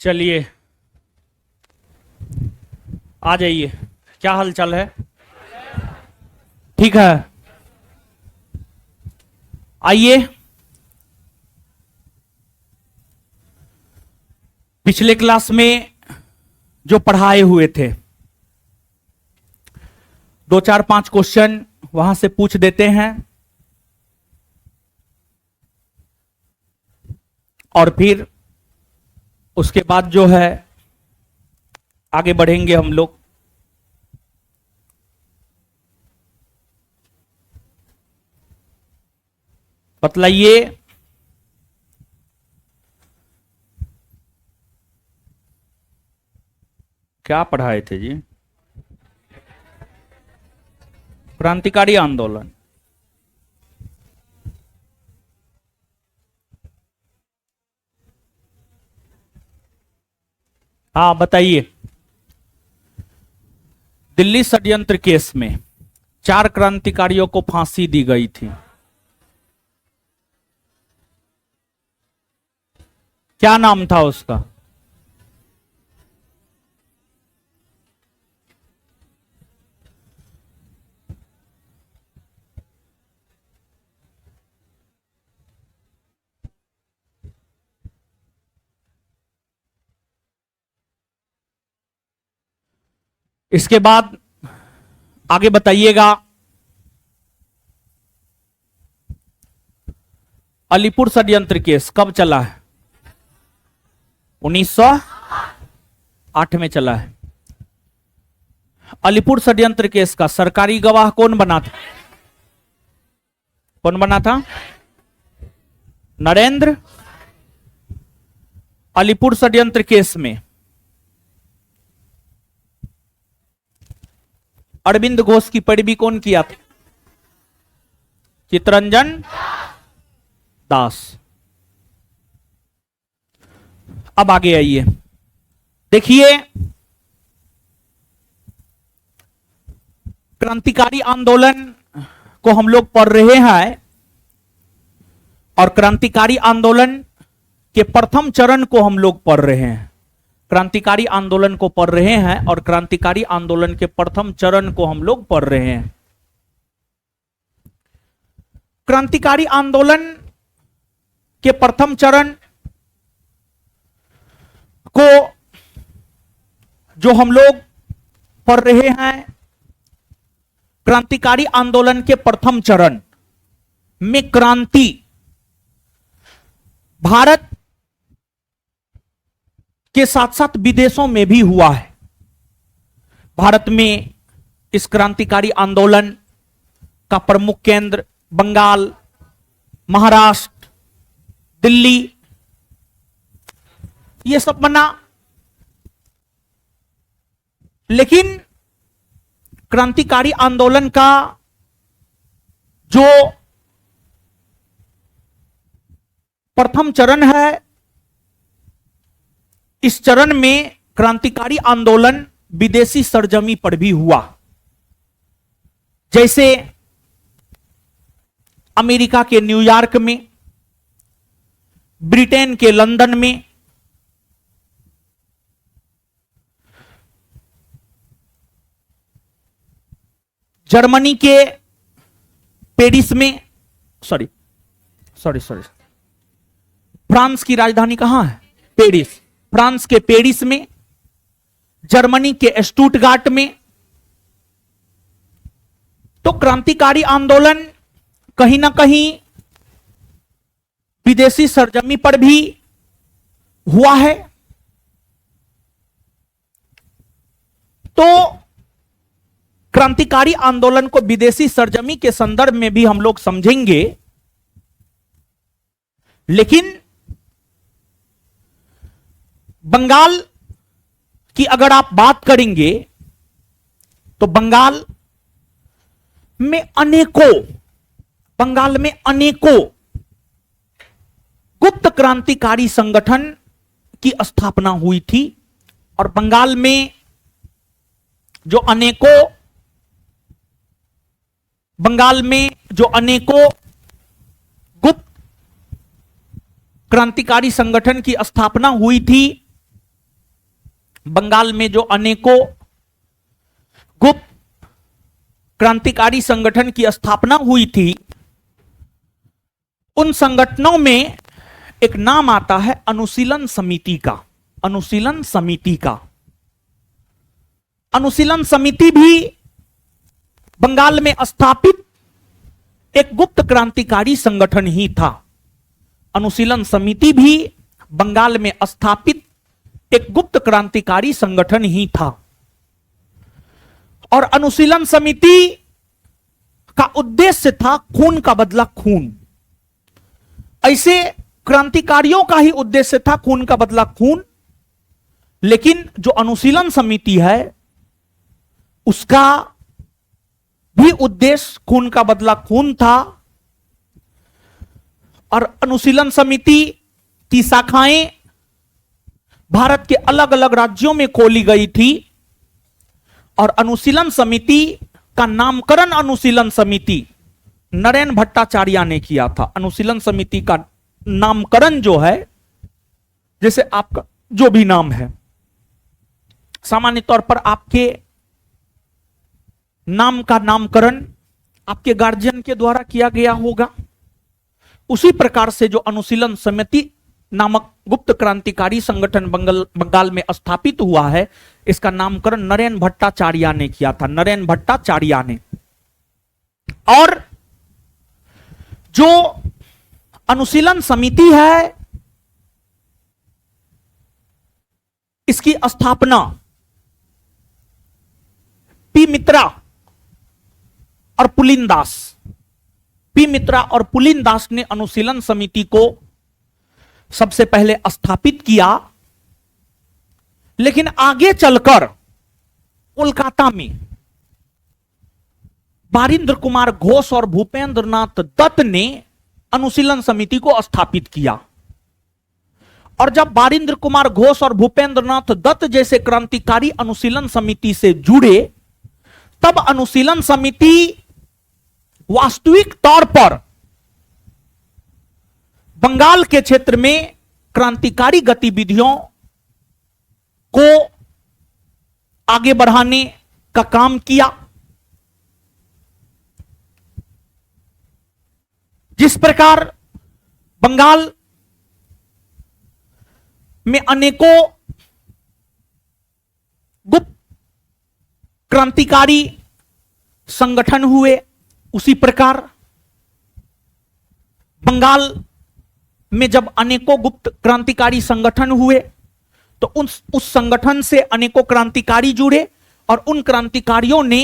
चलिए आ जाइए। क्या हाल चाल है? ठीक है, आइए। पिछले क्लास में जो पढ़ाए हुए थे 2 4 5 क्वेश्चन वहां से पूछ देते हैं और फिर उसके बाद जो है आगे बढ़ेंगे हम लोग। बतलाइए, क्या पढ़ाए थे जी? क्रांतिकारी आंदोलन। हाँ बताइए। दिल्ली षड्यंत्र केस में 4 क्रांतिकारियों को फांसी दी गई थी। क्या नाम था उसका? इसके बाद आगे बताइएगा। अलीपुर षड्यंत्र केस कब चला है? 1908 में चला है। अलीपुर षड्यंत्र केस का सरकारी गवाह कौन बना था? कौन बना था? नरेंद्र। अलीपुर षड्यंत्र केस में अरविंद घोष की पैरवी कौन किया था? चित्तरंजन दास। अब आगे आइए, देखिए क्रांतिकारी आंदोलन को हम लोग पढ़ रहे हैं और क्रांतिकारी आंदोलन के प्रथम चरण को हम लोग पढ़ रहे हैं। क्रांतिकारी आंदोलन को पढ़ रहे हैं और क्रांतिकारी आंदोलन के प्रथम चरण को हम लोग पढ़ रहे हैं। क्रांतिकारी आंदोलन के प्रथम चरण को जो हम लोग पढ़ रहे हैं, क्रांतिकारी आंदोलन के प्रथम चरण में क्रांति भारत के साथ साथ विदेशों में भी हुआ है। भारत में इस क्रांतिकारी आंदोलन का प्रमुख केंद्र बंगाल, महाराष्ट्र, दिल्ली ये सब बना। लेकिन क्रांतिकारी आंदोलन का जो प्रथम चरण है, इस चरण में क्रांतिकारी आंदोलन विदेशी सरजमी पर भी हुआ। जैसे अमेरिका के न्यूयॉर्क में, ब्रिटेन के लंदन में, जर्मनी के पेरिस में, सॉरी फ्रांस की राजधानी कहां है? पेरिस। फ्रांस के पेरिस में, जर्मनी के स्टुटगार्ट में। तो क्रांतिकारी आंदोलन कहीं ना कहीं विदेशी सरजमी पर भी हुआ है। तो क्रांतिकारी आंदोलन को विदेशी सरजमी के संदर्भ में भी हम लोग समझेंगे। लेकिन बंगाल की अगर आप बात करेंगे तो बंगाल में अनेकों गुप्त क्रांतिकारी संगठन की स्थापना हुई थी। और बंगाल में जो अनेकों गुप्त क्रांतिकारी संगठन की स्थापना हुई थी, बंगाल में जो अनेकों गुप्त क्रांतिकारी संगठन की स्थापना हुई थी, उन संगठनों में एक नाम आता है अनुशीलन समिति का। अनुशीलन समिति का, अनुशीलन समिति भी बंगाल में स्थापित एक गुप्त क्रांतिकारी संगठन ही था। अनुशीलन समिति भी बंगाल में स्थापित एक गुप्त क्रांतिकारी संगठन ही था। और अनुशीलन समिति का उद्देश्य था खून का बदला खून। ऐसे क्रांतिकारियों का ही उद्देश्य था खून का बदला खून, लेकिन जो अनुशीलन समिति है उसका भी उद्देश्य खून का बदला खून था। और अनुशीलन समिति की शाखाएं भारत के अलग अलग राज्यों में खोली गई थी। और अनुशीलन समिति का नामकरण अनुशीलन समिति नरेन भट्टाचार्य ने किया था। अनुशीलन समिति का नामकरण जो है, जैसे आपका जो भी नाम है, सामान्य तौर पर आपके नाम का नामकरण आपके गार्जियन के द्वारा किया गया होगा। उसी प्रकार से जो अनुशीलन समिति नामक गुप्त क्रांतिकारी संगठन बंगाल में स्थापित हुआ है, इसका नामकरण नरेन भट्टाचार्य ने किया था। नरेन भट्टाचार्य ने। और जो अनुशीलन समिति है, इसकी स्थापना पी मित्रा और पुलिन दास, पी मित्रा और पुलिन दास ने अनुशीलन समिति को सबसे पहले स्थापित किया। लेकिन आगे चलकर कोलकाता में बारिंद्र कुमार घोष और भूपेंद्र नाथ दत्त ने अनुशीलन समिति को स्थापित किया। और जब बारिंद्र कुमार घोष और भूपेंद्र नाथ दत्त जैसे क्रांतिकारी अनुशीलन समिति से जुड़े, तब अनुशीलन समिति वास्तविक तौर पर बंगाल के क्षेत्र में क्रांतिकारी गतिविधियों को आगे बढ़ाने का काम किया। जिस प्रकार बंगाल में अनेकों गुप्त क्रांतिकारी संगठन हुए, उसी प्रकार बंगाल में जब अनेकों गुप्त क्रांतिकारी संगठन हुए तो उस संगठन से अनेकों क्रांतिकारी जुड़े और उन क्रांतिकारियों ने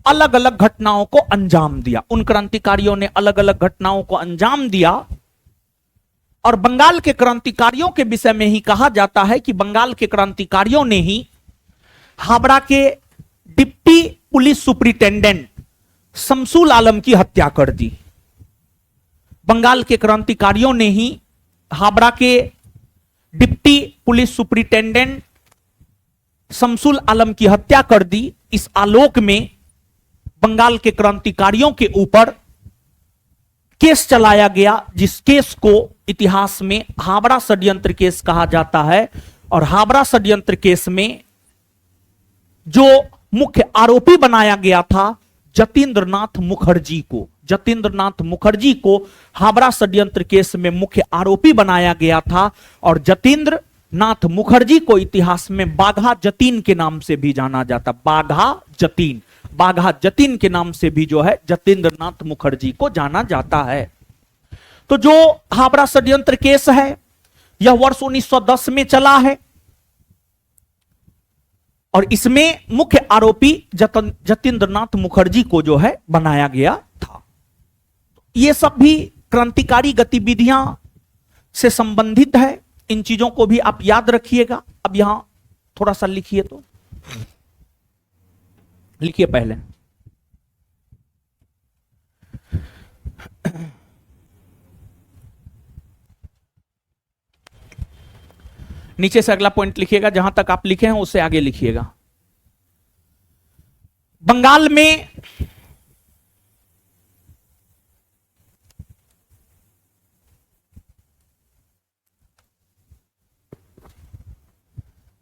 अलग अलग घटनाओं को अंजाम दिया। उन क्रांतिकारियों ने अलग अलग घटनाओं को अंजाम दिया। और बंगाल के क्रांतिकारियों के विषय में ही कहा जाता है कि बंगाल के क्रांतिकारियों ने ही हावड़ा के deputy police superintendent Shamsul Alam की हत्या कर दी। बंगाल के क्रांतिकारियों ने ही हावड़ा के deputy police superintendent Shamsul Alam की हत्या कर दी। इस आलोक में बंगाल के क्रांतिकारियों के ऊपर केस चलाया गया, जिस केस को इतिहास में हावड़ा षड्यंत्र केस कहा जाता है। और हावड़ा षड्यंत्र केस में जो मुख्य आरोपी बनाया गया था जतीन्द्रनाथ मुखर्जी को, जतीन्द्रनाथ मुखर्जी को हावड़ा षड्यंत्र केस में मुख्य आरोपी बनाया गया था। और जतीन्द्रनाथ मुखर्जी को इतिहास में बाघा जतीन के नाम से भी जाना जाता। बाघा जतीन, बाघा जतीन के नाम से भी जो है जतीन्द्रनाथ मुखर्जी को जाना जाता है। तो जो हावड़ा षड्यंत्र केस है यह वर्ष 1910 में चला है और इसमें मुख्य आरोपी जतीन्द्रनाथ मुखर्जी को जो है बनाया गया था। ये सब भी क्रांतिकारी गतिविधियां से संबंधित है। इन चीजों को भी आप याद रखिएगा। अब यहां थोड़ा सा लिखिए, तो लिखिए पहले। नीचे से अगला पॉइंट लिखिएगा, जहां तक आप लिखे हैं उससे आगे लिखिएगा। बंगाल में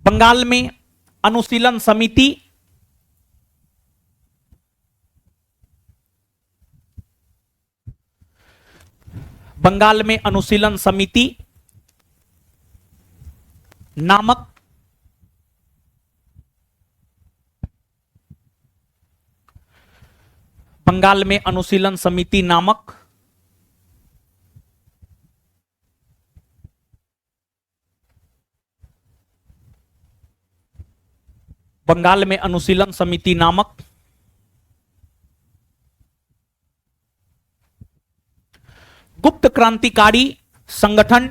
बंगाल में अनुशीलन समिति, बंगाल में अनुशीलन समिति नामक बंगाल में अनुशीलन समिति नामक बंगाल में अनुशीलन समिति नामक गुप्त क्रांतिकारी संगठन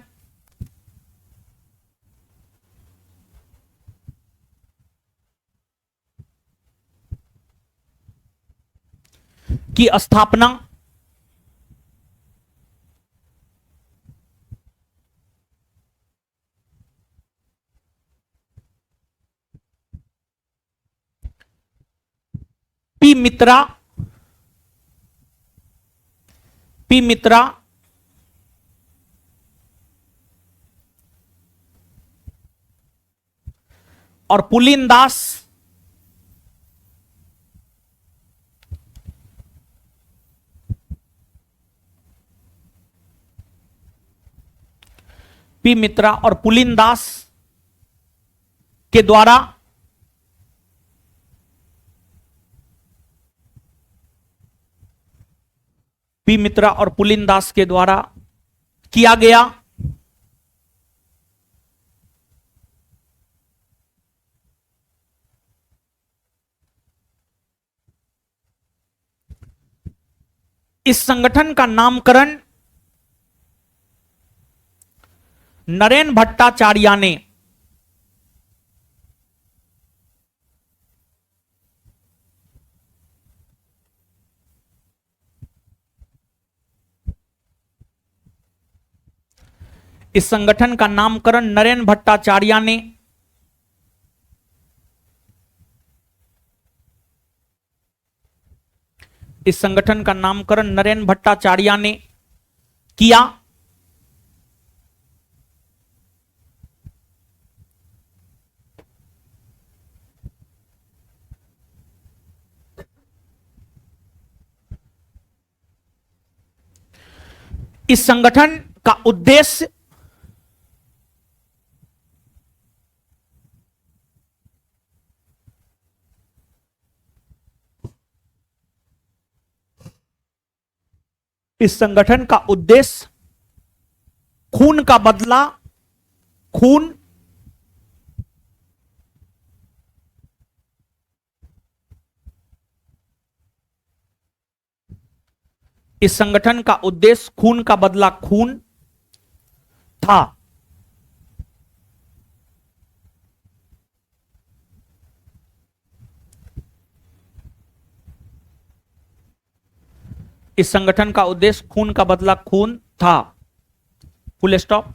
की स्थापना पी मित्रा और पुलिन दास पी मित्रा और पुलिन दास के द्वारा पी मित्रा और पुलिन दास के द्वारा किया गया। इस संगठन का नामकरण नरेन भट्टाचार्य ने इस संगठन का नामकरण नरेन भट्टाचार्य ने इस संगठन का नामकरण नरेन भट्टाचार्य ने किया। इस संगठन का उद्देश्य इस संगठन का उद्देश्य खून का बदला, खून इस संगठन का उद्देश्य खून का बदला खून था। इस संगठन का उद्देश्य खून का बदला खून था। Full stop.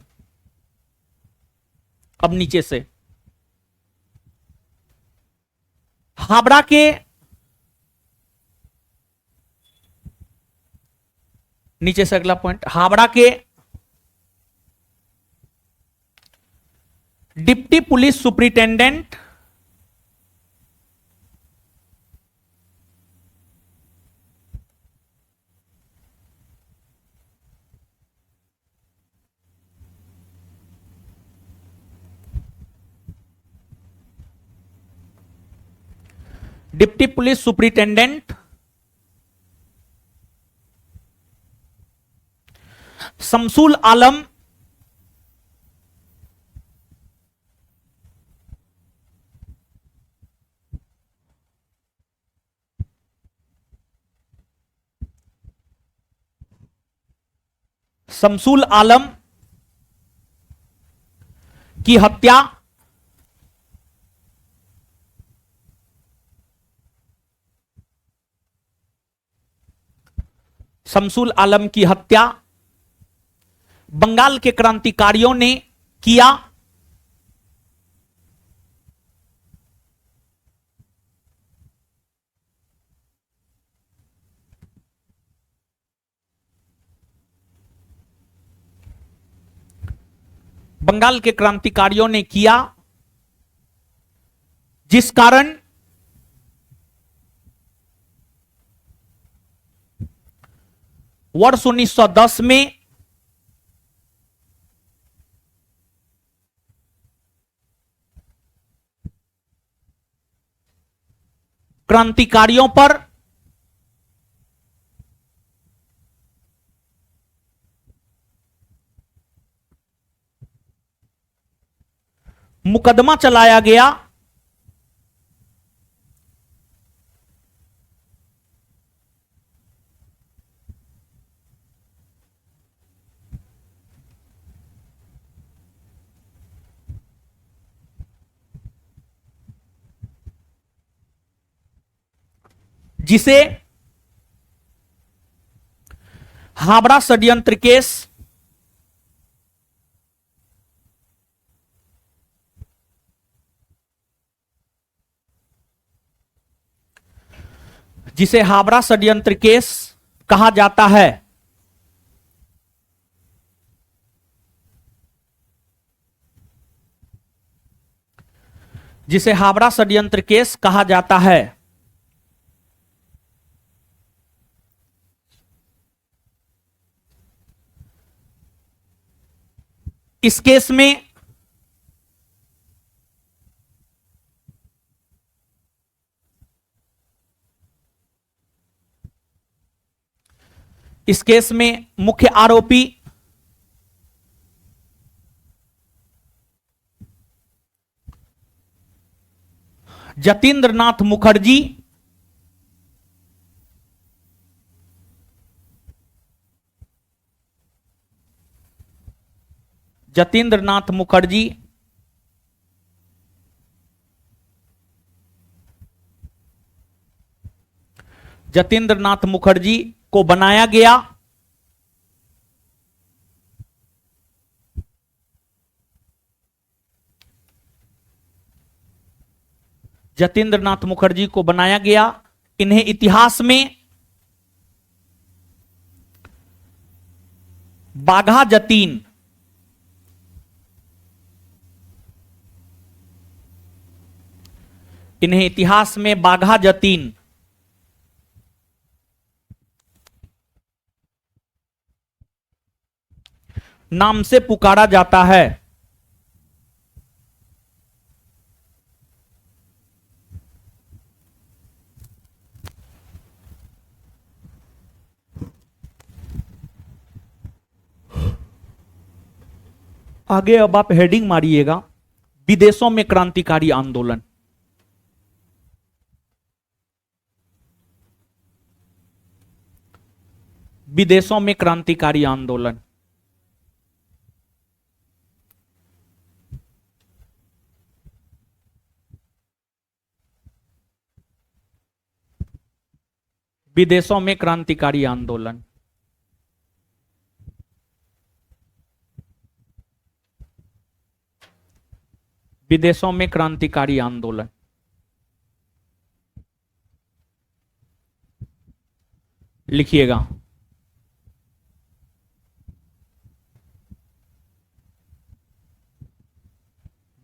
अब नीचे से हावड़ा के नीचे से अगला पॉइंट, हावड़ा के deputy police superintendent deputy police superintendent Shamsul Alam Shamsul Alam की हत्या शमसुल आलम की हत्या बंगाल के क्रांतिकारियों ने किया। बंगाल के क्रांतिकारियों ने किया। जिस कारण वर्ष 1910 में क्रांतिकारियों पर मुकदमा चलाया गया। जिसे हावड़ा षड्यंत्र केस, जिसे हावड़ा षड्यंत्र केस कहा जाता है। जिसे हावड़ा षड्यंत्र केस कहा जाता है। इस केस में मुख्य आरोपी जतीन्द्र नाथ मुखर्जी, जतीन्द्र नाथ मुखर्जी जतीन्द्र नाथ मुखर्जी को बनाया गया। जतीन्द्र नाथ मुखर्जी को बनाया गया। इन्हें इतिहास में बाघा जतीन, इन्हें इतिहास में बाघा जतीन नाम से पुकारा जाता है। आगे अब आप हेडिंग मारिएगा, विदेशों में क्रांतिकारी आंदोलन। विदेशों में क्रांतिकारी आंदोलन। विदेशों में क्रांतिकारी आंदोलन। विदेशों में क्रांतिकारी आंदोलन। लिखिएगा।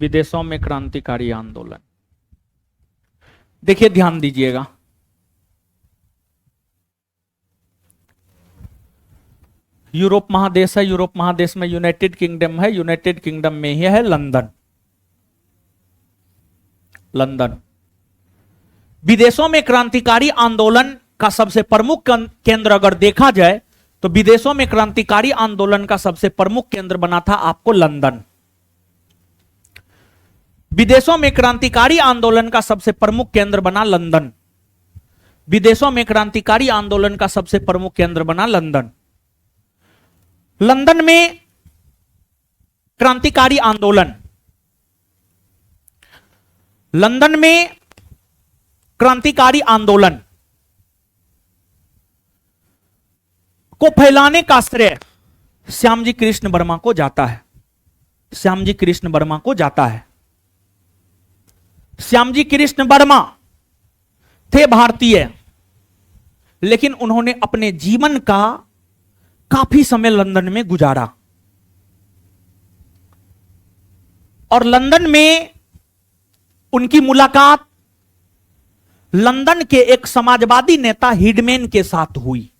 विदेशों में क्रांतिकारी आंदोलन। देखिए, ध्यान दीजिएगा। यूरोप महादेश है, यूरोप महादेश में यूनाइटेड किंगडम है, यूनाइटेड किंगडम में ही है लंदन। लंदन। विदेशों में क्रांतिकारी आंदोलन का सबसे प्रमुख केंद्र अगर देखा जाए तो विदेशों में क्रांतिकारी आंदोलन का सबसे प्रमुख केंद्र बना था आपको लंदन। विदेशों में क्रांतिकारी आंदोलन का सबसे प्रमुख केंद्र बना लंदन। विदेशों में क्रांतिकारी आंदोलन का सबसे प्रमुख केंद्र बना लंदन। लंदन में क्रांतिकारी आंदोलन, लंदन में क्रांतिकारी आंदोलन को फैलाने का श्रेय श्यामजी कृष्ण वर्मा को जाता है। श्यामजी कृष्ण वर्मा को जाता है। श्यामजी कृष्ण वर्मा थे भारतीय, लेकिन उन्होंने अपने जीवन का काफी समय लंदन में गुजारा और लंदन में उनकी मुलाकात लंदन के एक समाजवादी नेता हिडमैन के साथ हुई।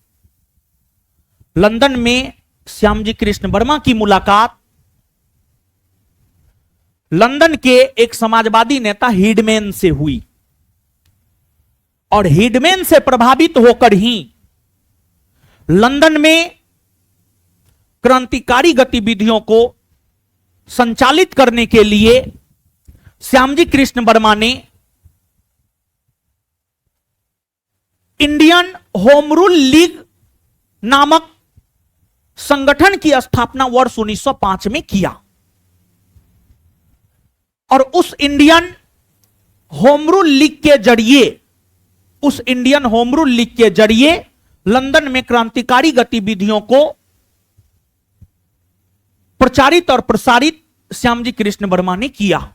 लंदन में श्यामजी कृष्ण वर्मा की मुलाकात लंदन के एक समाजवादी नेता हिडमैन से हुई और हिडमैन से प्रभावित होकर ही लंदन में क्रांतिकारी गतिविधियों को संचालित करने के लिए श्यामजी कृष्ण वर्मा ने इंडियन होम रूल लीग नामक संगठन की स्थापना वर्ष 1905 में किया और उस इंडियन होम रूल लीग के जरिए लंदन में क्रांतिकारी गतिविधियों को प्रचारित और प्रसारित श्यामजी कृष्ण वर्मा ने किया।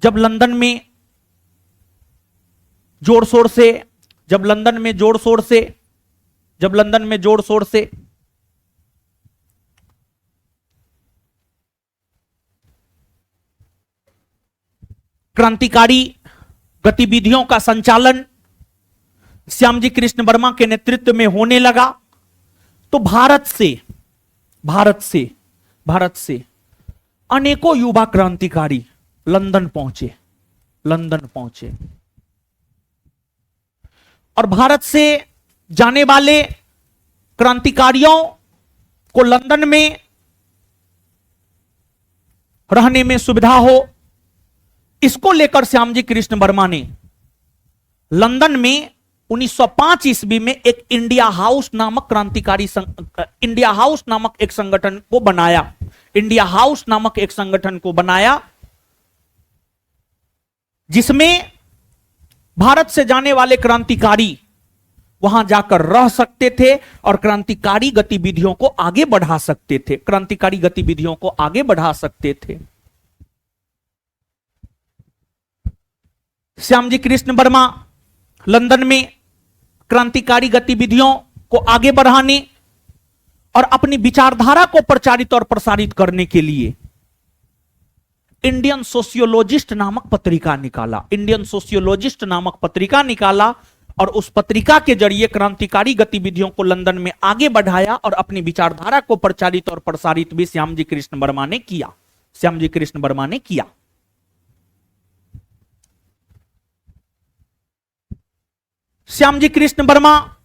जब लंदन में जोर शोर से क्रांतिकारी गतिविधियों का संचालन श्यामजी कृष्ण वर्मा के नेतृत्व में होने लगा तो भारत से अनेकों युवा क्रांतिकारी लंदन पहुंचे और भारत से जाने वाले क्रांतिकारियों को लंदन में रहने में सुविधा हो, इसको लेकर श्यामजी कृष्ण वर्मा ने लंदन में 1905 ईस्वी में एक इंडिया हाउस नामक एक संगठन को बनाया जिसमें भारत से जाने वाले क्रांतिकारी वहां जाकर रह सकते थे और क्रांतिकारी गतिविधियों को आगे बढ़ा सकते थे। श्यामजी कृष्ण वर्मा लंदन में क्रांतिकारी गतिविधियों को आगे बढ़ाने और अपनी विचारधारा को प्रचारित और प्रसारित करने के लिए इंडियन सोशियोलॉजिस्ट नामक पत्रिका निकाला और उस पत्रिका के जरिए क्रांतिकारी गतिविधियों को लंदन में आगे बढ़ाया और अपनी विचारधारा को प्रचारित और प्रसारित भी श्यामजी कृष्ण वर्मा ने किया। श्यामजी कृष्ण वर्मा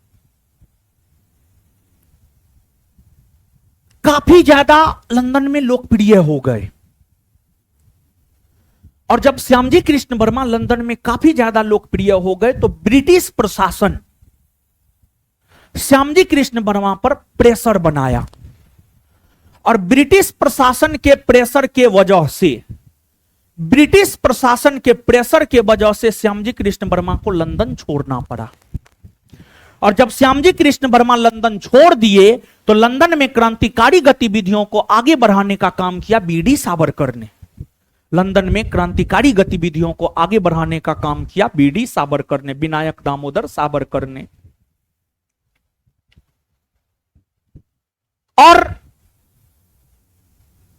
काफी ज्यादा लंदन में लोकप्रिय हो गए और जब श्यामजी कृष्ण वर्मा लंदन में काफी ज्यादा लोकप्रिय हो गए तो ब्रिटिश प्रशासन श्यामजी कृष्ण वर्मा पर प्रेशर बनाया और ब्रिटिश प्रशासन के प्रेशर के वजह से श्यामजी कृष्ण वर्मा को लंदन छोड़ना पड़ा और जब श्यामजी कृष्ण वर्मा लंदन छोड़ दिए तो लंदन में क्रांतिकारी गतिविधियों को आगे बढ़ाने का काम किया बीडी सावरकर ने। विनायक दामोदर सावरकर ने। और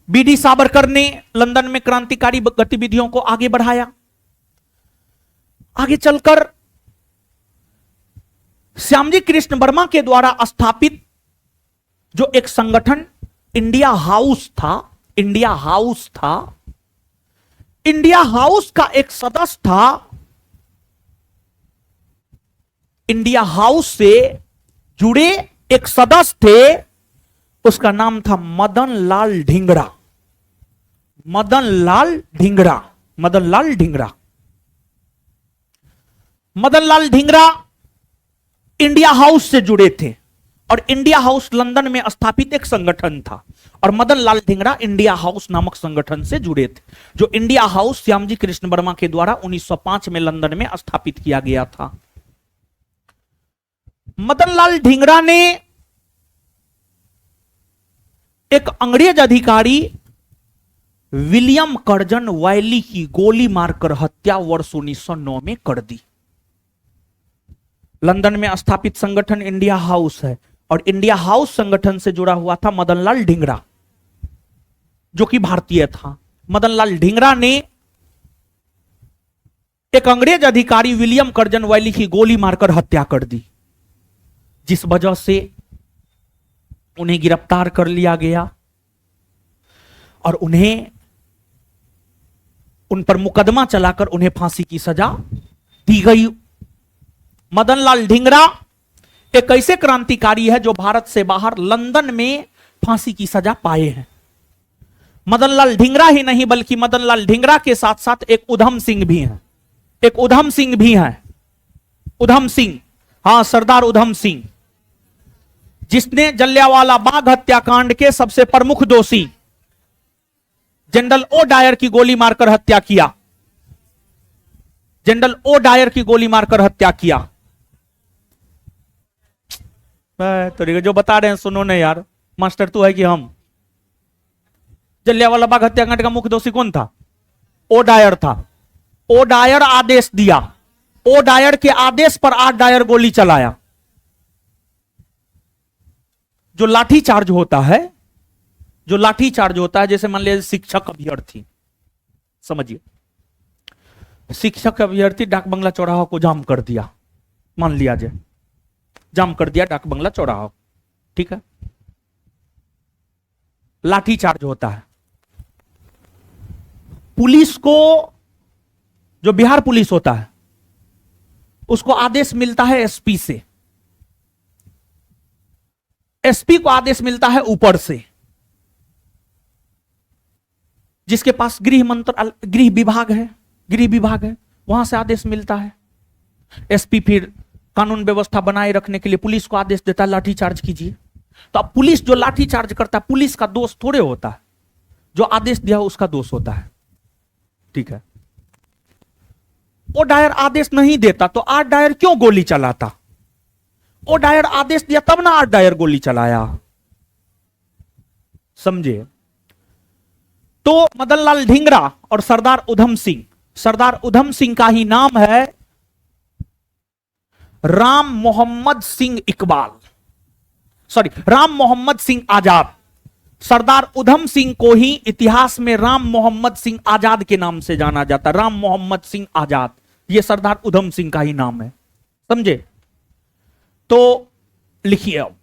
बीडी सावरकर ने लंदन में क्रांतिकारी गतिविधियों को आगे बढ़ाया। आगे चलकर श्यामजी कृष्ण वर्मा के द्वारा स्थापित जो एक संगठन इंडिया हाउस का एक सदस्य था। इंडिया हाउस से जुड़े एक सदस्य थे, उसका नाम था मदन लाल ढींगरा इंडिया हाउस से जुड़े थे और इंडिया हाउस लंदन में स्थापित एक संगठन था और मदन लाल ढींगरा इंडिया हाउस नामक संगठन से जुड़े थे, जो इंडिया हाउस श्यामजी कृष्ण वर्मा के द्वारा 1905 में लंदन में स्थापित किया गया था। मदन लाल ढींगरा ने एक अंग्रेज अधिकारी विलियम कर्जन वायली की गोली मारकर हत्या वर्ष 1909 में कर दी। लंदन में स्थापित संगठन इंडिया हाउस है और इंडिया हाउस संगठन से जुड़ा हुआ था मदनलाल ढींगरा, जो कि भारतीय था। मदनलाल ढींगरा ने एक अंग्रेज अधिकारी विलियम कर्जन वैली की गोली मारकर हत्या कर दी, जिस वजह से उन्हें गिरफ्तार कर लिया गया और उन्हें उन पर मुकदमा चलाकर उन्हें फांसी की सजा दी गई। मदनलाल ढींगरा एक ऐसे क्रांतिकारी है जो भारत से बाहर लंदन में फांसी की सजा पाए हैं। मदनलाल ढींगरा ही नहीं बल्कि मदनलाल ढींगरा के साथ साथ एक उधम सिंह भी हैं, एक उधम सिंह भी हैं, उधम सिंह, हां सरदार उधम सिंह, जिसने जलियांवाला बाग हत्याकांड के सबसे प्रमुख दोषी जनरल ओ डायर की गोली मारकर हत्या किया, जनरल ओ डायर की गोली मारकर हत्या किया। तो जो बता रहे हैं सुनो ना यार, मास्टर तू है कि हम। जलियांवाला बाग हत्याकांड का मुख्य दोषी कौन था? ओ डायर था। ओ डायर आदेश दिया, ओ डायर के आदेश पर 8 डायर गोली चलाया। जो लाठी चार्ज होता है, जो लाठी चार्ज होता है, जैसे मान लीजिए शिक्षक अभ्यर्थी, समझिए शिक्षक अभ्यर्थी डाक बंगला चौराहा को जाम कर दिया, मान लिया जाए जाम कर दिया डाक बंगला चौराहा, ठीक है, लाठी चार्ज होता है। पुलिस को, जो बिहार पुलिस होता है, उसको आदेश मिलता है एसपी से, एसपी को आदेश मिलता है ऊपर से, जिसके पास गृह विभाग है, वहां से आदेश मिलता है। एसपी फिर कानून व्यवस्था बनाए रखने के लिए पुलिस को आदेश देता है लाठी चार्ज कीजिए। तो अब पुलिस जो लाठी चार्ज करता है, पुलिस का दोष थोड़े होता है, जो आदेश दिया उसका दोष होता है, ठीक है। ओ डायर आदेश नहीं देता तो 8 डायर क्यों गोली चलाता? ओ डायर आदेश दिया तब ना 8 डायर गोली चलाया, समझे। तो मदनलाल ढींगरा और सरदार उधम सिंह, सरदार उधम सिंह का ही नाम है राम मोहम्मद सिंह इकबाल, सॉरी राम मोहम्मद सिंह आजाद। सरदार उधम सिंह को ही इतिहास में राम मोहम्मद सिंह आजाद के नाम से जाना जाता, राम मोहम्मद सिंह आजाद, यह सरदार उधम सिंह का ही नाम है, समझे। तो लिखिए अब,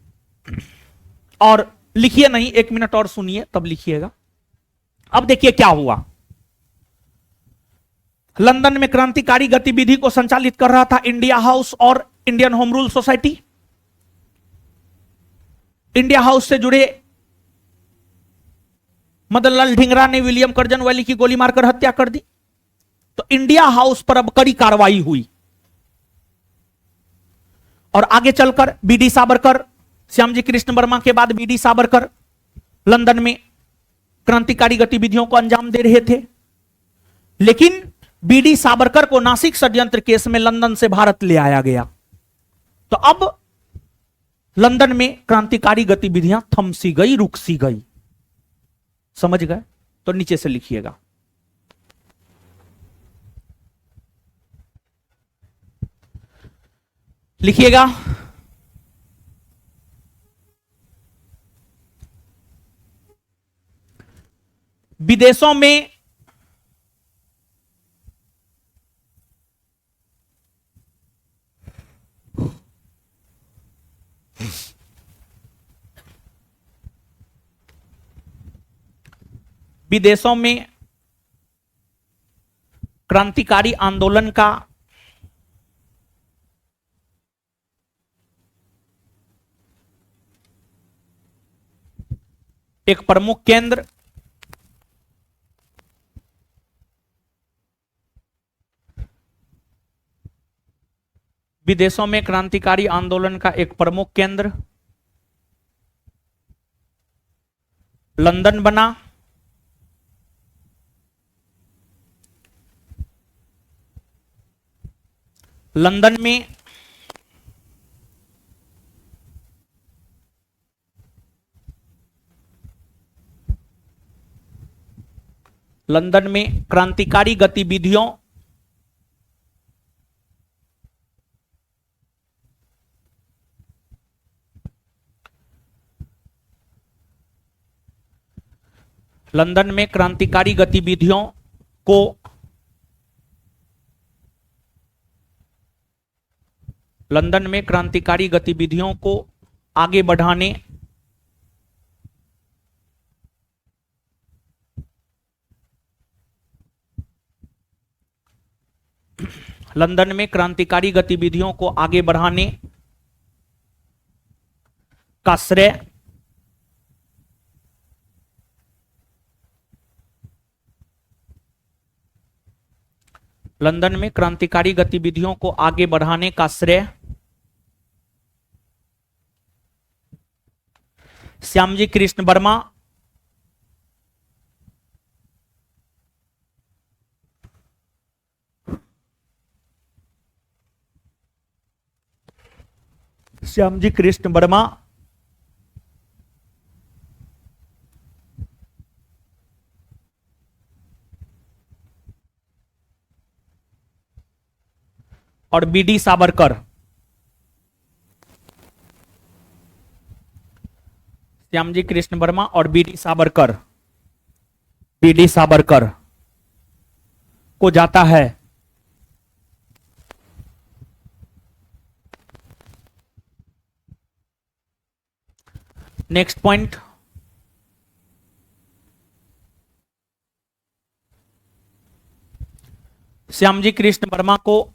और लिखिए नहीं, 1 मिनट और सुनिए तब लिखिएगा। अब देखिए क्या हुआ। लंदन में क्रांतिकारी गतिविधि को संचालित कर रहा था इंडिया हाउस और Indian home rule society. India house से जुड़े मदनलाल ढींगरा ने विलियम कर्जन वैली की गोली मारकर हत्या कर दी। तो इंडिया हाउस पर अब कड़ी कार्रवाई हुई और आगे चलकर बीडी सावरकर, श्यामजी कृष्ण वर्मा के बाद बीडी सावरकर लंदन में क्रांतिकारी गतिविधियों को अंजाम दे रहे थे। लेकिन बीडी सावरकर को नासिक षड्यंत्र केस में लंदन से भारत ले आया गया। तो अब लंदन में क्रांतिकारी गतिविधियां थम सी गई, रुक सी गई, समझ गए। तो नीचे से लिखिएगा, लिखिएगा विदेशों में क्रांतिकारी आंदोलन का एक प्रमुख केंद्र विदेशों में क्रांतिकारी आंदोलन का एक प्रमुख केंद्र लंदन बना। लंदन में क्रांतिकारी गतिविधियों को लंदन में क्रांतिकारी गतिविधियों को आगे बढ़ाने लंदन में क्रांतिकारी गतिविधियों को आगे बढ़ाने का श्रेय लंदन में क्रांतिकारी गतिविधियों को आगे बढ़ाने का श्रेय श्यामजी कृष्ण वर्मा श्यामजी कृष्ण वर्मा और बीडी सावरकर। श्यामजी कृष्ण वर्मा और बीडी सावरकर को जाता है नेक्स्ट पॉइंट, श्यामजी कृष्ण वर्मा को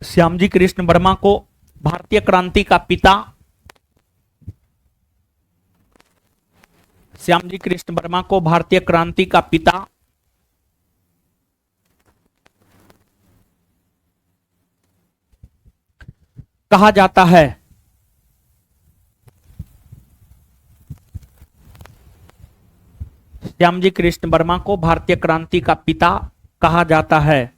श्यामजी कृष्ण वर्मा को भारतीय क्रांति का पिता श्यामजी कृष्ण वर्मा को भारतीय क्रांति का पिता कहा जाता है। श्यामजी कृष्ण वर्मा को भारतीय क्रांति का पिता कहा जाता है।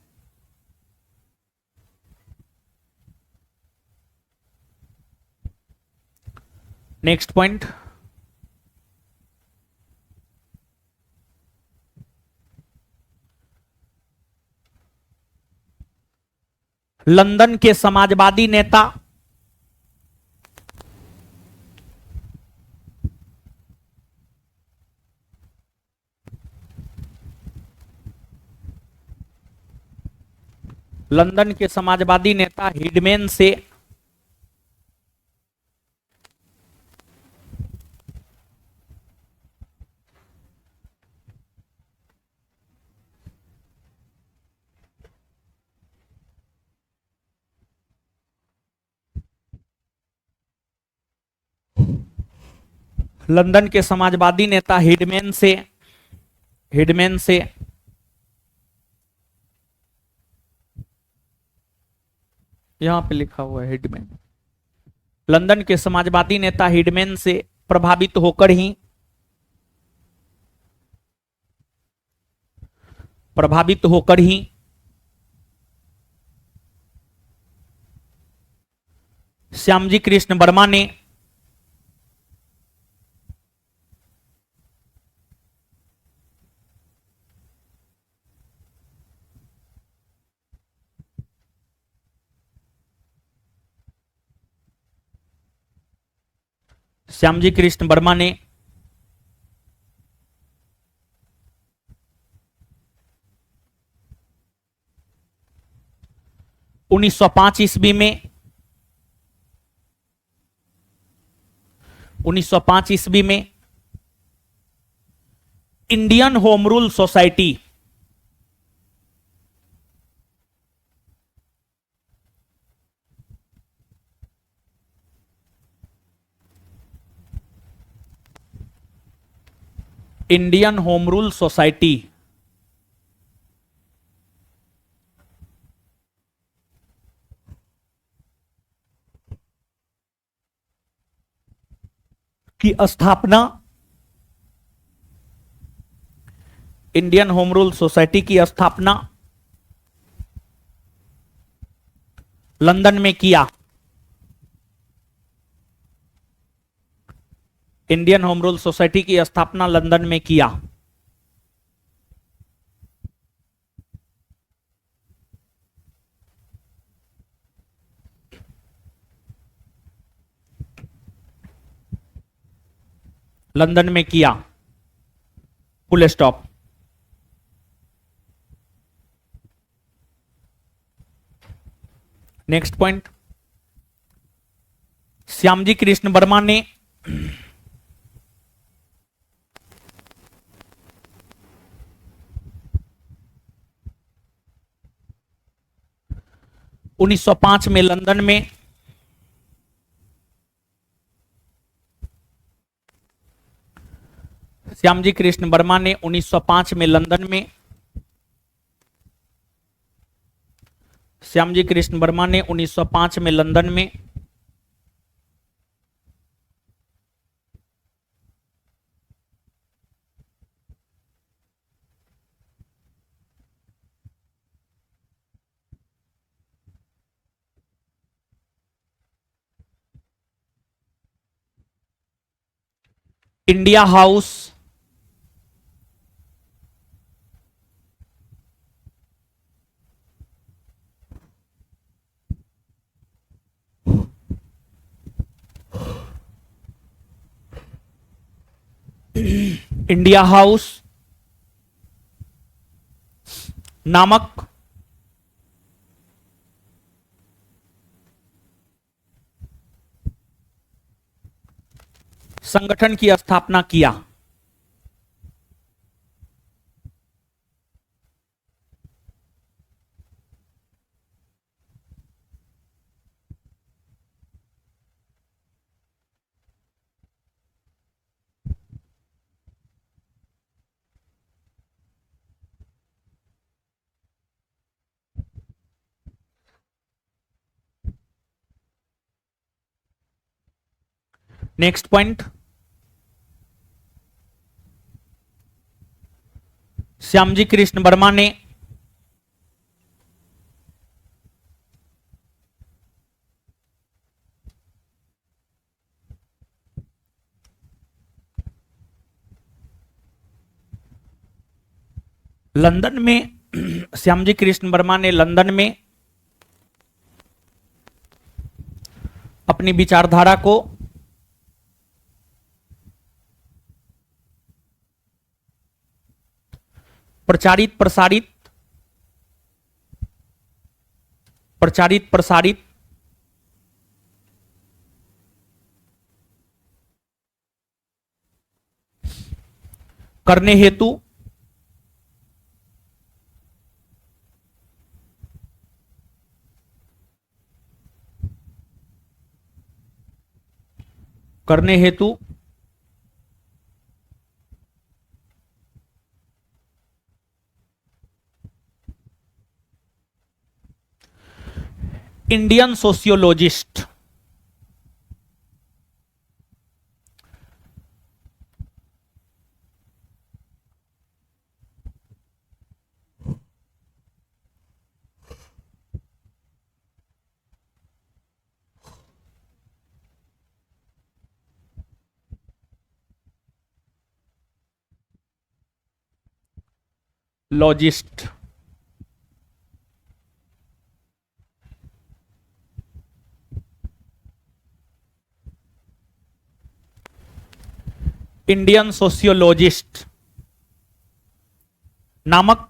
नेक्स्ट पॉइंट, लंदन के समाजवादी नेता लंदन के समाजवादी नेता हिडमैन से लंदन के समाजवादी नेता हिडमैन से यहां पे लिखा हुआ है हिडमैन, लंदन के समाजवादी नेता हिडमैन से प्रभावित होकर ही श्यामजी कृष्ण वर्मा ने श्यामजी कृष्ण वर्मा ने 1905 ईस्वी में 1905 ईस्वी में Indian home rule society Indian home rule society की स्थापना इंडियन होम रूल सोसाइटी की स्थापना लंदन में किया। इंडियन होम रूल सोसाइटी की स्थापना लंदन में किया। लंदन में किया, full stop. Next point, Shyamji Krishna Verma ने उन्नीस सौ पांच में लंदन में श्यामजी कृष्ण वर्मा ने 1905 में लंदन में श्यामजी कृष्ण वर्मा ने 1905 में लंदन में इंडिया हाउस इंडिया हाउस नामक संगठन की स्थापना किया। नेक्स्ट पॉइंट, श्यामजी कृष्ण वर्मा ने लंदन में श्यामजी कृष्ण वर्मा ने लंदन में अपनी विचारधारा को प्रचारित प्रसारित करने हेतु इंडियन सोशियोलॉजिस्ट लॉजिस्ट इंडियन सोशियोलॉजिस्ट नामक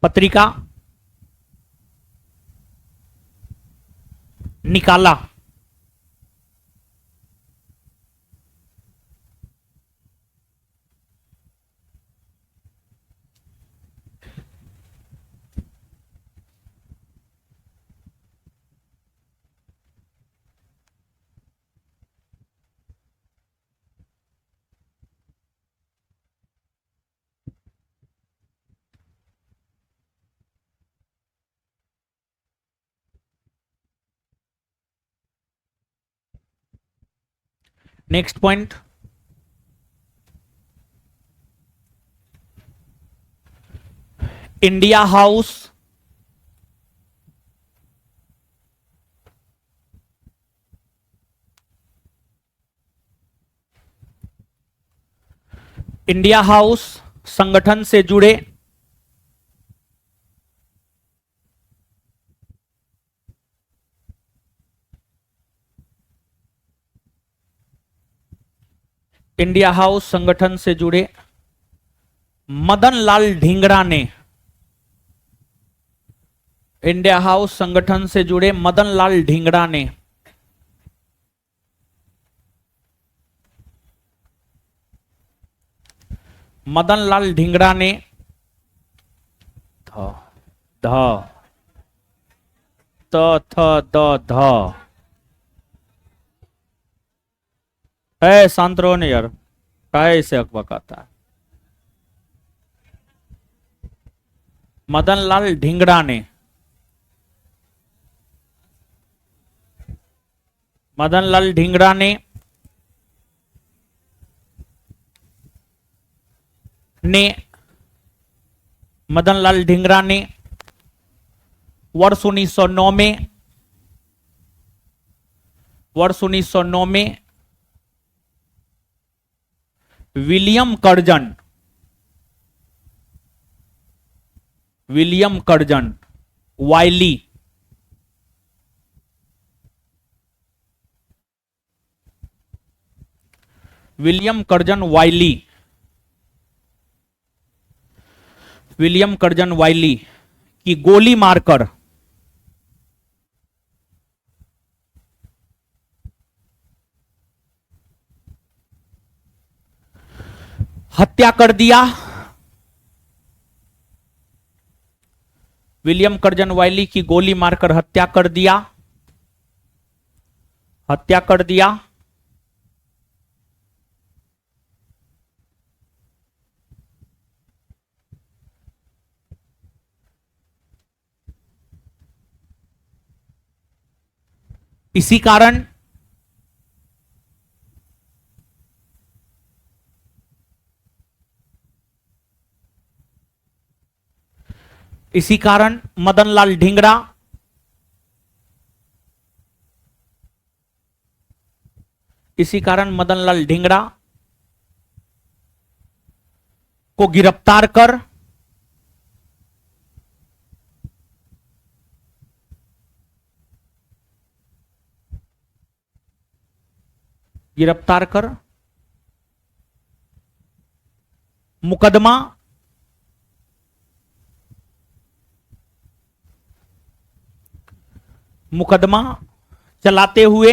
पत्रिका निकाला। नेक्स्ट पॉइंट, इंडिया हाउस संगठन से जुड़े इंडिया हाउस संगठन से जुड़े मदन लाल ढींगरा ने, इंडिया हाउस संगठन से जुड़े मदन लाल ढींगरा ने मदन लाल ढींगरा ने ध ध त थ द ध है शांत रहो ने यार, काय से अकबकाता है। मदन लाल ढींगरा ने, मदन लाल ढींगरा ने मदन लाल ढींगरा ने वर्ष 1909 में, वर्ष 1909 में William Curzon, William Curzon Wyllie, William Curzon Wyllie, William Curzon Wyllie की गोली मारकर हत्या कर दिया। विलियम कर्जन वाइली की गोली मारकर हत्या कर दिया, हत्या कर दिया। इसी कारण इसी कारण मदन लाल ढींगरा इसी कारण मदन लाल ढींगरा को गिरफ्तार कर मुकदमा मुकदमा चलाते हुए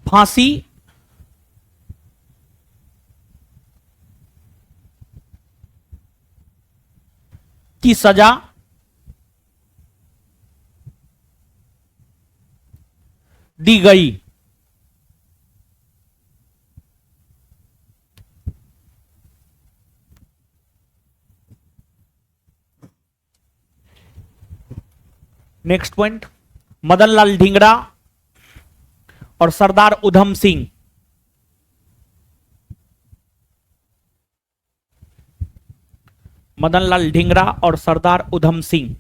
फांसी की सजा दी गई। नेक्स्ट पॉइंट, मदन लाल ढींगरा और सरदार उधम सिंह, मदन लाल ढींगरा और सरदार उधम सिंह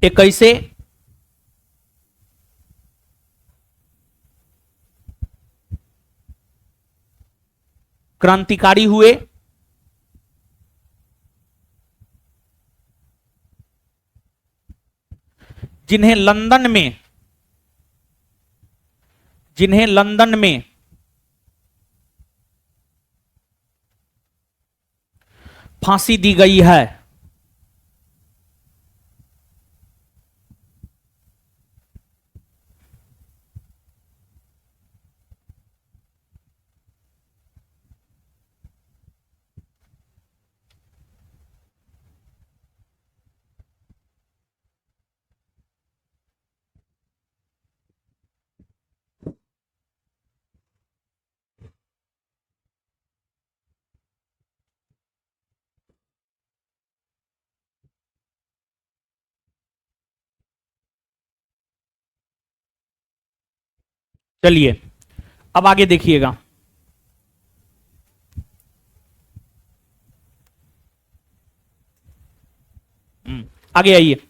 एक ऐसे क्रांतिकारी हुए जिन्हें लंदन में फांसी दी गई है। चलिए अब आगे देखिएगा। आगे आइए।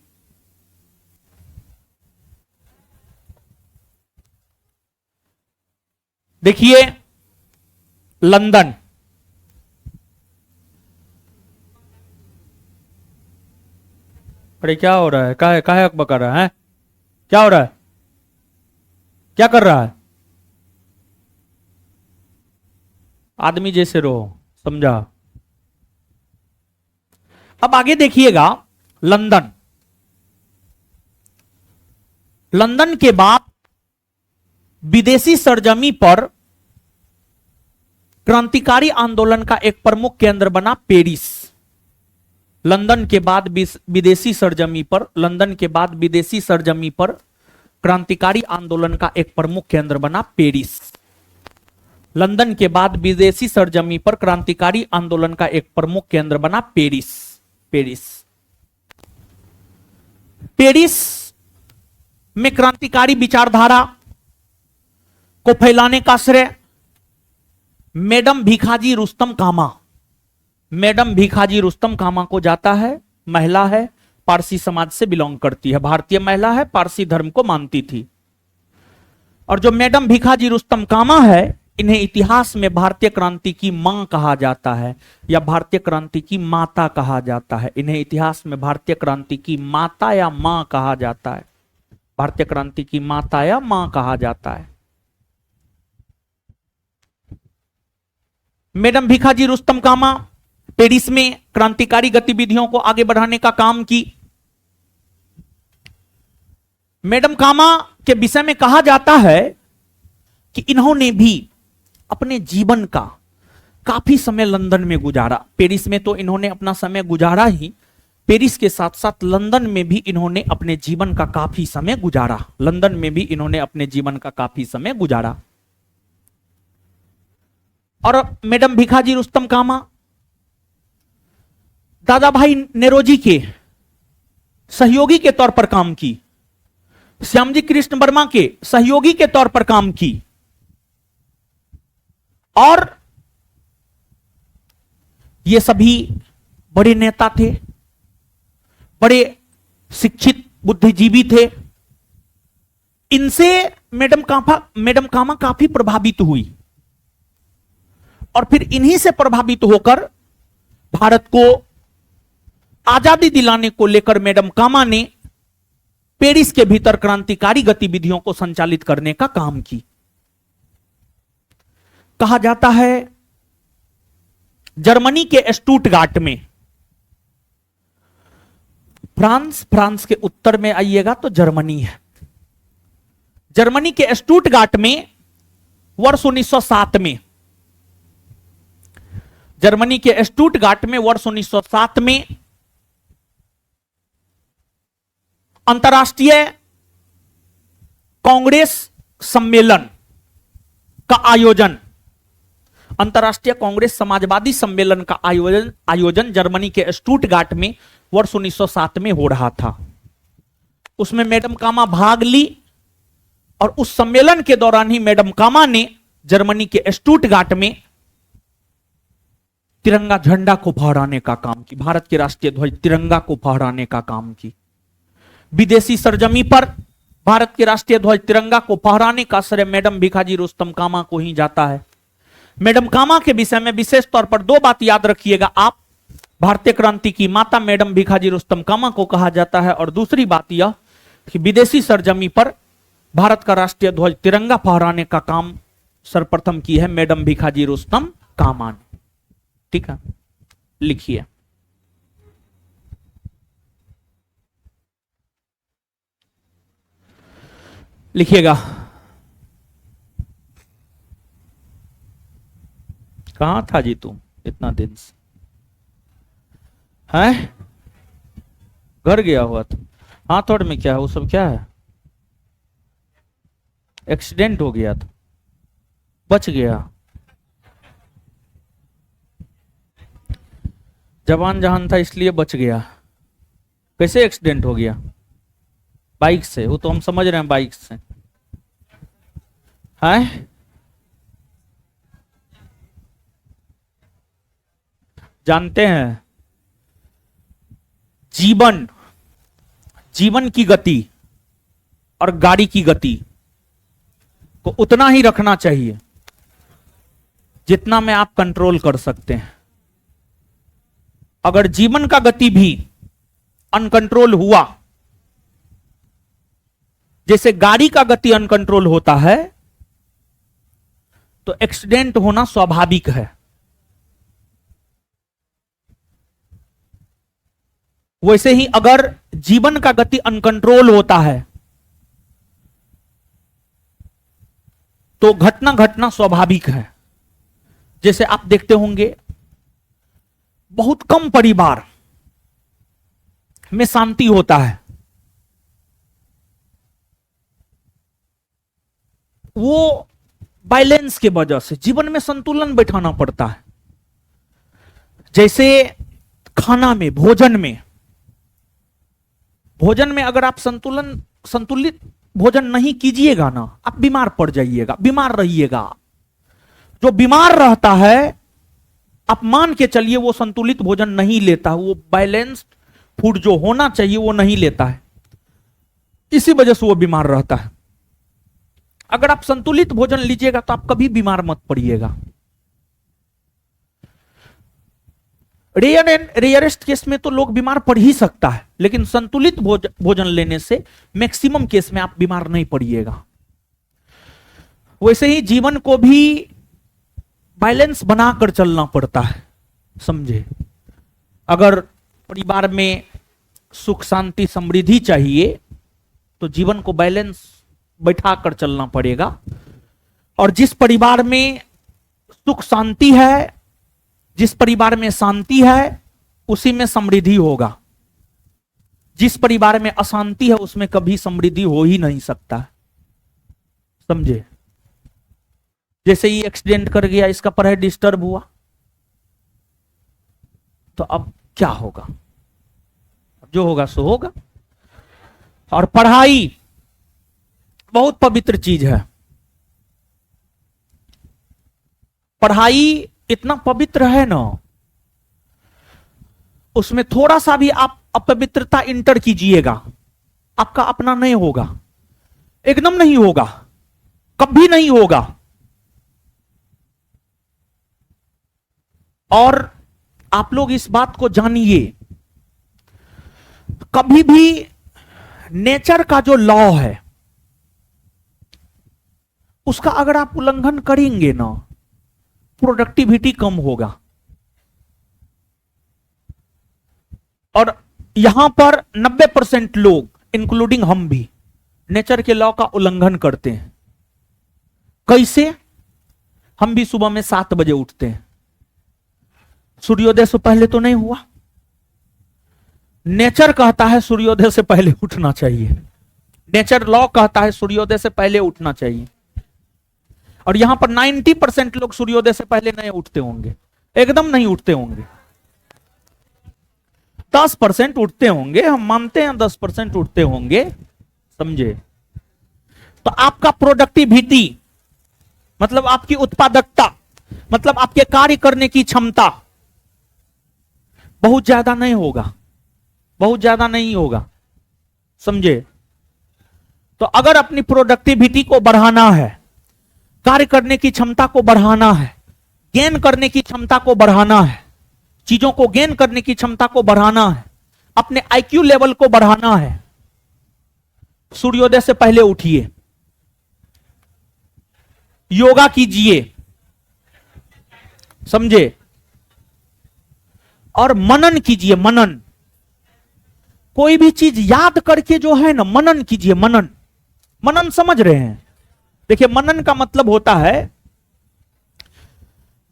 देखिए लंदन, अरे क्या हो रहा है, काहे अकबर कर रहा है? क्या हो रहा है? क्या कर रहा है? आदमी जैसे रहो, समझा? अब आगे देखिएगा। लंदन, लंदन के बाद विदेशी सरजमी पर क्रांतिकारी आंदोलन का एक प्रमुख केंद्र बना पेरिस। लंदन के बाद विदेशी सरजमी पर, लंदन के बाद विदेशी सरजमी पर क्रांतिकारी आंदोलन का एक प्रमुख केंद्र बना पेरिस। लंदन के बाद विदेशी सरजमी पर क्रांतिकारी आंदोलन का एक प्रमुख केंद्र बना पेरिस। पेरिस पेरिस में क्रांतिकारी विचारधारा को फैलाने का श्रेय मैडम भीखाजी रुस्तम कामा, मैडम भीखाजी रुस्तम कामा को जाता है। महिला है, पारसी समाज से बिलोंग करती है, भारतीय महिला है, पारसी धर्म को मानती थी। और जो मैडम भीखाजी रुस्तम कामा है, इन्हें इतिहास में भारतीय क्रांति की मां कहा जाता है या भारतीय क्रांति की माता कहा जाता है। इन्हें इतिहास में भारतीय क्रांति की माता या मां कहा जाता है, भारतीय क्रांति की माता या मां कहा जाता है। मैडम भीखाजी रुस्तम कामा पेरिस में क्रांतिकारी गतिविधियों को आगे बढ़ाने का काम की। मैडम कामा के विषय में कहा जाता है कि इन्होंने भी अपने जीवन का काफी समय लंदन में गुजारा। पेरिस में तो इन्होंने अपना समय गुजारा ही, पेरिस के साथ साथ लंदन में भी इन्होंने अपने जीवन का काफी समय गुजारा। लंदन में भी इन्होंने अपने जीवन का काफी समय गुजारा। और मैडम भीखाजी रुस्तम कामा दादा भाई नेरोजी के सहयोगी के तौर पर काम की, श्यामजी कृष्ण वर्मा के सहयोगी के तौर पर काम की। और ये सभी बड़े नेता थे, बड़े शिक्षित बुद्धिजीवी थे। इनसे मैडम कामा काफी प्रभावित हुई और फिर इन्हीं से प्रभावित होकर भारत को आजादी दिलाने को लेकर मैडम कामा ने पेरिस के भीतर क्रांतिकारी गतिविधियों को संचालित करने का काम की। कहा जाता है जर्मनी के स्टुटगार्ट में, फ्रांस के उत्तर में आइएगा तो जर्मनी है। जर्मनी के स्टुटगार्ट में वर्ष 1907 में, जर्मनी के स्टुटगार्ट में वर्ष 1907 में अंतर्राष्ट्रीय कांग्रेस सम्मेलन का आयोजन, अंतर्राष्ट्रीय कांग्रेस समाजवादी सम्मेलन का आयोजन जर्मनी के स्टुटगार्ट में वर्ष 1907 में हो रहा था। उसमें मैडम कामा भाग ली और उस सम्मेलन के दौरान ही मैडम कामा ने जर्मनी के स्टुटगार्ट में तिरंगा झंडा को फहराने का काम की, भारत के राष्ट्रीय ध्वज तिरंगा को फहराने का काम की। विदेशी सरजमी पर भारत के राष्ट्रीय ध्वज तिरंगा को फहराने का श्रेय मैडम भीखाजी रुस्तम कामा को ही जाता है। मैडम कामा के विषय में विशेष तौर पर दो बात याद रखिएगा आप। भारतीय क्रांति की माता मैडम भीखाजी रुस्तम कामा को कहा जाता है, और दूसरी बात यह कि विदेशी सरजमी पर भारत का राष्ट्रीय ध्वज तिरंगा फहराने का काम सर्वप्रथम की है मैडम भीखाजी रुस्तम कामा ने। ठीक है, लिखिए। लिखिएगा, कहां था जी तुम इतना दिन से? हैं, घर गया हुआ था? हाथ और में क्या है वो सब, क्या है? एक्सीडेंट हो गया था, बच गया। जवान जहान था इसलिए बच गया। कैसे एक्सीडेंट हो गया? बाइक से, वो तो हम समझ रहे हैं बाइक से। है? जानते हैं, जीवन जीवन की गति और गाड़ी की गति को उतना ही रखना चाहिए जितना में आप कंट्रोल कर सकते हैं। अगर जीवन का गति भी अनकंट्रोल हुआ, जैसे गाड़ी का गति अनकंट्रोल होता है, तो एक्सीडेंट होना स्वाभाविक है। वैसे ही अगर जीवन का गति अनकंट्रोल होता है तो घटना घटना स्वाभाविक है। जैसे आप देखते होंगे, बहुत कम परिवार में शांति होता है। वो बैलेंस के वजह से जीवन में संतुलन बैठाना पड़ता है। जैसे खाना में, भोजन में अगर आप संतुलित भोजन नहीं कीजिएगा ना, आप बीमार पड़ जाइएगा, बीमार रहिएगा। जो बीमार रहता है, आप मान के चलिए वो संतुलित भोजन नहीं लेता, वो बैलेंस्ड फूड जो होना चाहिए वो नहीं लेता है, इसी वजह से वो बीमार रहता है। अगर आप संतुलित भोजन लीजिएगा तो आप कभी बीमार मत पड़िएगा। रेयरेस्ट केस में तो लोग बीमार पड़ ही सकता है, लेकिन संतुलित भोजन लेने से मैक्सिमम केस में आप बीमार नहीं पड़िएगा। वैसे ही जीवन को भी बैलेंस बनाकर चलना पड़ता है, समझे। अगर परिवार में सुख शांति समृद्धि चाहिए तो जीवन को बैलेंस बैठाकर चलना पड़ेगा। और जिस परिवार में सुख शांति है, जिस परिवार में शांति है, उसी में समृद्धि होगा। जिस परिवार में अशांति है उसमें कभी समृद्धि हो ही नहीं सकता, समझे। जैसे ही एक्सीडेंट कर गया, इसका पढ़ाई डिस्टर्ब हुआ, तो अब क्या होगा? जो होगा सो होगा। और पढ़ाई बहुत पवित्र चीज है। पढ़ाई इतना पवित्र है ना, उसमें थोड़ा सा भी आप अपवित्रता इंटर कीजिएगा, आपका अपना नहीं होगा, एकदम नहीं होगा, कभी नहीं होगा। और आप लोग इस बात को जानिए, कभी भी नेचर का जो लॉ है उसका अगर आप उल्लंघन करेंगे ना, प्रोडक्टिविटी कम होगा। और यहां पर 90% लोग, इंक्लूडिंग हम भी, नेचर के लॉ का उल्लंघन करते हैं। कैसे? हम भी सुबह में 7 बजे उठते हैं, सूर्योदय से पहले तो नहीं हुआ। नेचर कहता है सूर्योदय से पहले उठना चाहिए, नेचर लॉ कहता है सूर्योदय से पहले उठना चाहिए। और यहां पर 90% लोग सूर्योदय से पहले नहीं उठते होंगे, एकदम नहीं उठते होंगे। 10% उठते होंगे, हम मानते हैं 10% उठते होंगे, समझे। तो आपका प्रोडक्टिविटी मतलब आपकी उत्पादकता, मतलब आपके कार्य करने की क्षमता बहुत ज्यादा नहीं होगा, बहुत ज्यादा नहीं होगा, समझे। तो अगर अपनी प्रोडक्टिविटी को बढ़ाना है, कार्य करने की क्षमता को बढ़ाना है, गेन करने की क्षमता को बढ़ाना है, चीजों को गेन करने की क्षमता को बढ़ाना है, अपने आईक्यू लेवल को बढ़ाना है, सूर्योदय से पहले उठिए, योगा कीजिए, समझे। और मनन कीजिए, मनन। कोई भी चीज याद करके जो है ना, मनन कीजिए, मनन। मनन समझ रहे हैं? देखिए, मनन का मतलब होता है,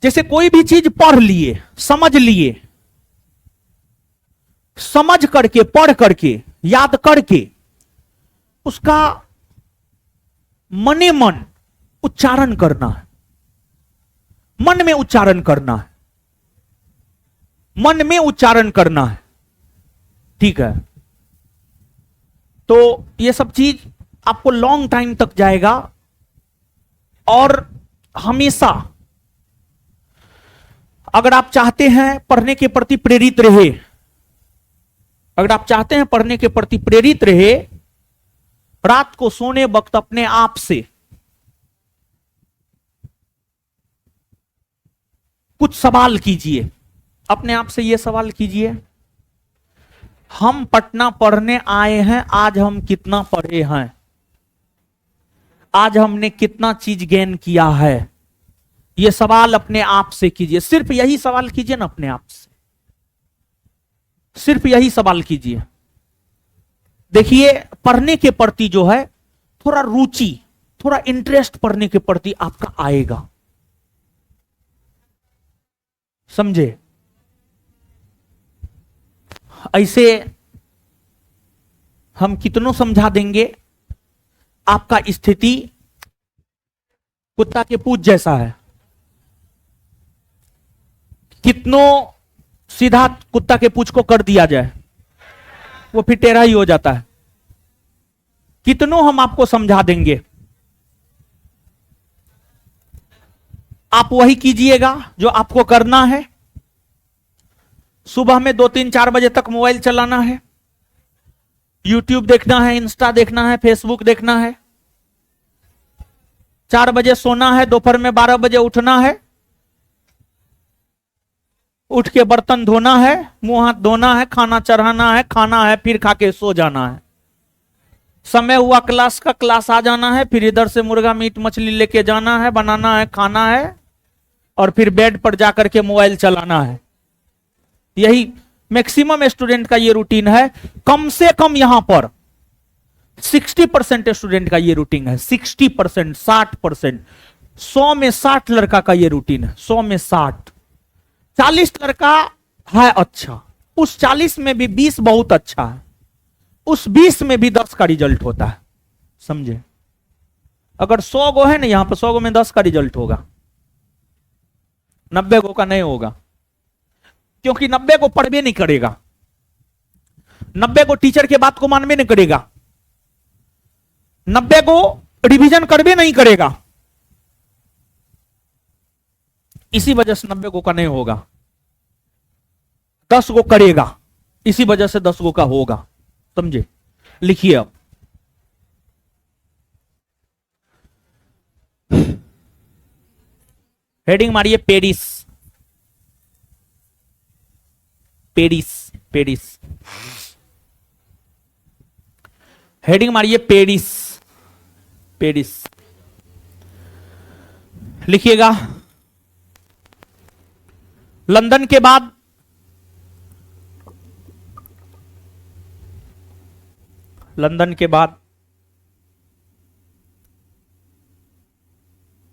जैसे कोई भी चीज पढ़ लिए, समझ लिए, समझ करके, पढ़ करके, याद करके, उसका मने मन उच्चारण करना है, मन में उच्चारण करना है, मन में उच्चारण करना है, ठीक है। तो ये सब चीज आपको लॉन्ग टाइम तक जाएगा और हमेशा अगर आप चाहते हैं पढ़ने के प्रति प्रेरित रहे, अगर आप चाहते हैं पढ़ने के प्रति प्रेरित रहे, रात को सोने वक्त अपने आप से कुछ सवाल कीजिए। अपने आप से यह सवाल कीजिए, हम पटना पढ़ने आए हैं, आज हम कितना पढ़े हैं, आज हमने कितना चीज गेन किया है। यह सवाल अपने आप से कीजिए। सिर्फ यही सवाल कीजिए ना अपने आप से, सिर्फ यही सवाल कीजिए। देखिए पढ़ने के प्रति जो है थोड़ा रुचि, थोड़ा इंटरेस्ट पढ़ने के प्रति आपका आएगा। समझे? ऐसे हम कितनों समझा देंगे, आपका स्थिति कुत्ता के पूंछ जैसा है। कितनों सीधा कुत्ता के पूंछ को कर दिया जाए, वो फिर टेढ़ा ही हो जाता है। कितनों हम आपको समझा देंगे, आप वही कीजिएगा जो आपको करना है। सुबह में 2-3-4 बजे तक मोबाइल चलाना है, यूट्यूब देखना है, इंस्टा देखना है, फेसबुक देखना है। 4 बजे सोना है, दोपहर में 12 बजे उठना है, उठ के बर्तन धोना है, मुंह हाथ धोना है, खाना चढ़ाना है, खाना है, फिर खा के सो जाना है। समय हुआ क्लास का, क्लास आ जाना है, फिर इधर से मुर्गा मीट मछली लेके जाना है, बनाना है, खाना है, और फिर बेड पर जाकर के मोबाइल चलाना है। यही मैक्सिमम स्टूडेंट का ये रूटीन है। कम से कम यहां पर 60% स्टूडेंट का ये रूटीन है। 60%, 60%, 100 में 60 लड़का का ये रूटीन है। 100 में 60, 40 लड़का है अच्छा, उस 40 में भी 20 बहुत अच्छा है, उस 20 में भी 10 का रिजल्ट होता है। समझे? अगर 100 गो है ना यहां पर, 100 गो में 10 का रिजल्ट होगा, 90 गो का नहीं होगा। क्योंकि 90 को पढ़वे नहीं करेगा, 90 को टीचर के बात को मानवे नहीं करेगा, 90 को रिवीजन करवे नहीं करेगा। इसी वजह से 90 गो का नहीं होगा, 10 गो करेगा, इसी वजह से 10 गो का होगा। समझे? लिखिए अब, हेडिंग मारिए पेरिस, पेरिस, पेरिस, हेडिंग मारिए पेरिस, पेरिस। लिखिएगा, लंदन के बाद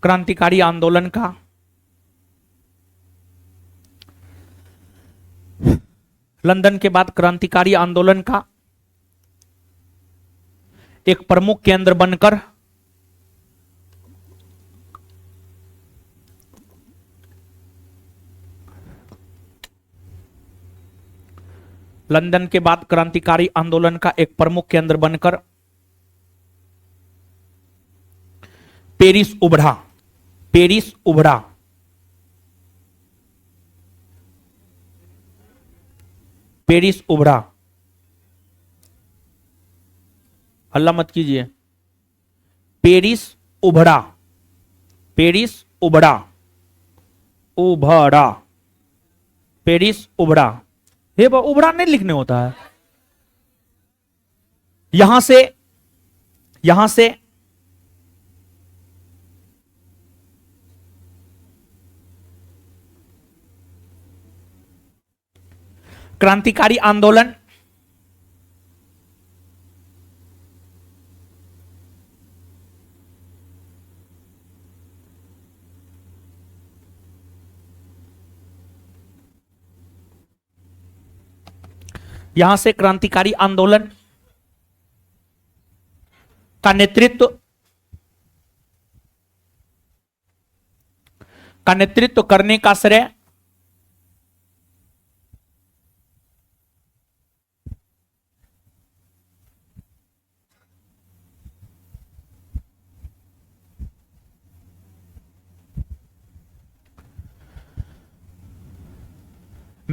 क्रांतिकारी आंदोलन का क्रांतिकारी आंदोलन का एक प्रमुख केंद्र बनकर लंदन के बाद क्रांतिकारी आंदोलन का एक प्रमुख केंद्र बनकर पेरिस उभरा, पेरिस उभरा। पेरिस उभरा, हल्ला मत कीजिए। पेरिस उभरा, पेरिस उभरा, उभरा, पेरिस उभरा। हे वो उभरा नहीं लिखने होता है। यहां से क्रांतिकारी आंदोलन यहां से क्रांतिकारी आंदोलन का नेतृत्व करने का श्रेय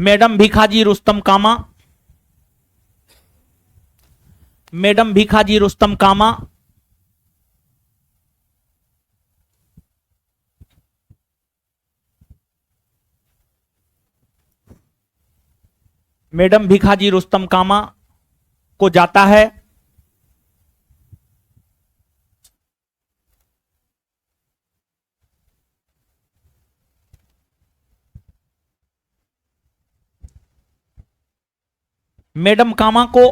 मैडम भिखाजी रुस्तम कामा, मैडम भिखाजी रुस्तम कामा, मैडम भिखाजी रुस्तम कामा को जाता है मैडम कामा को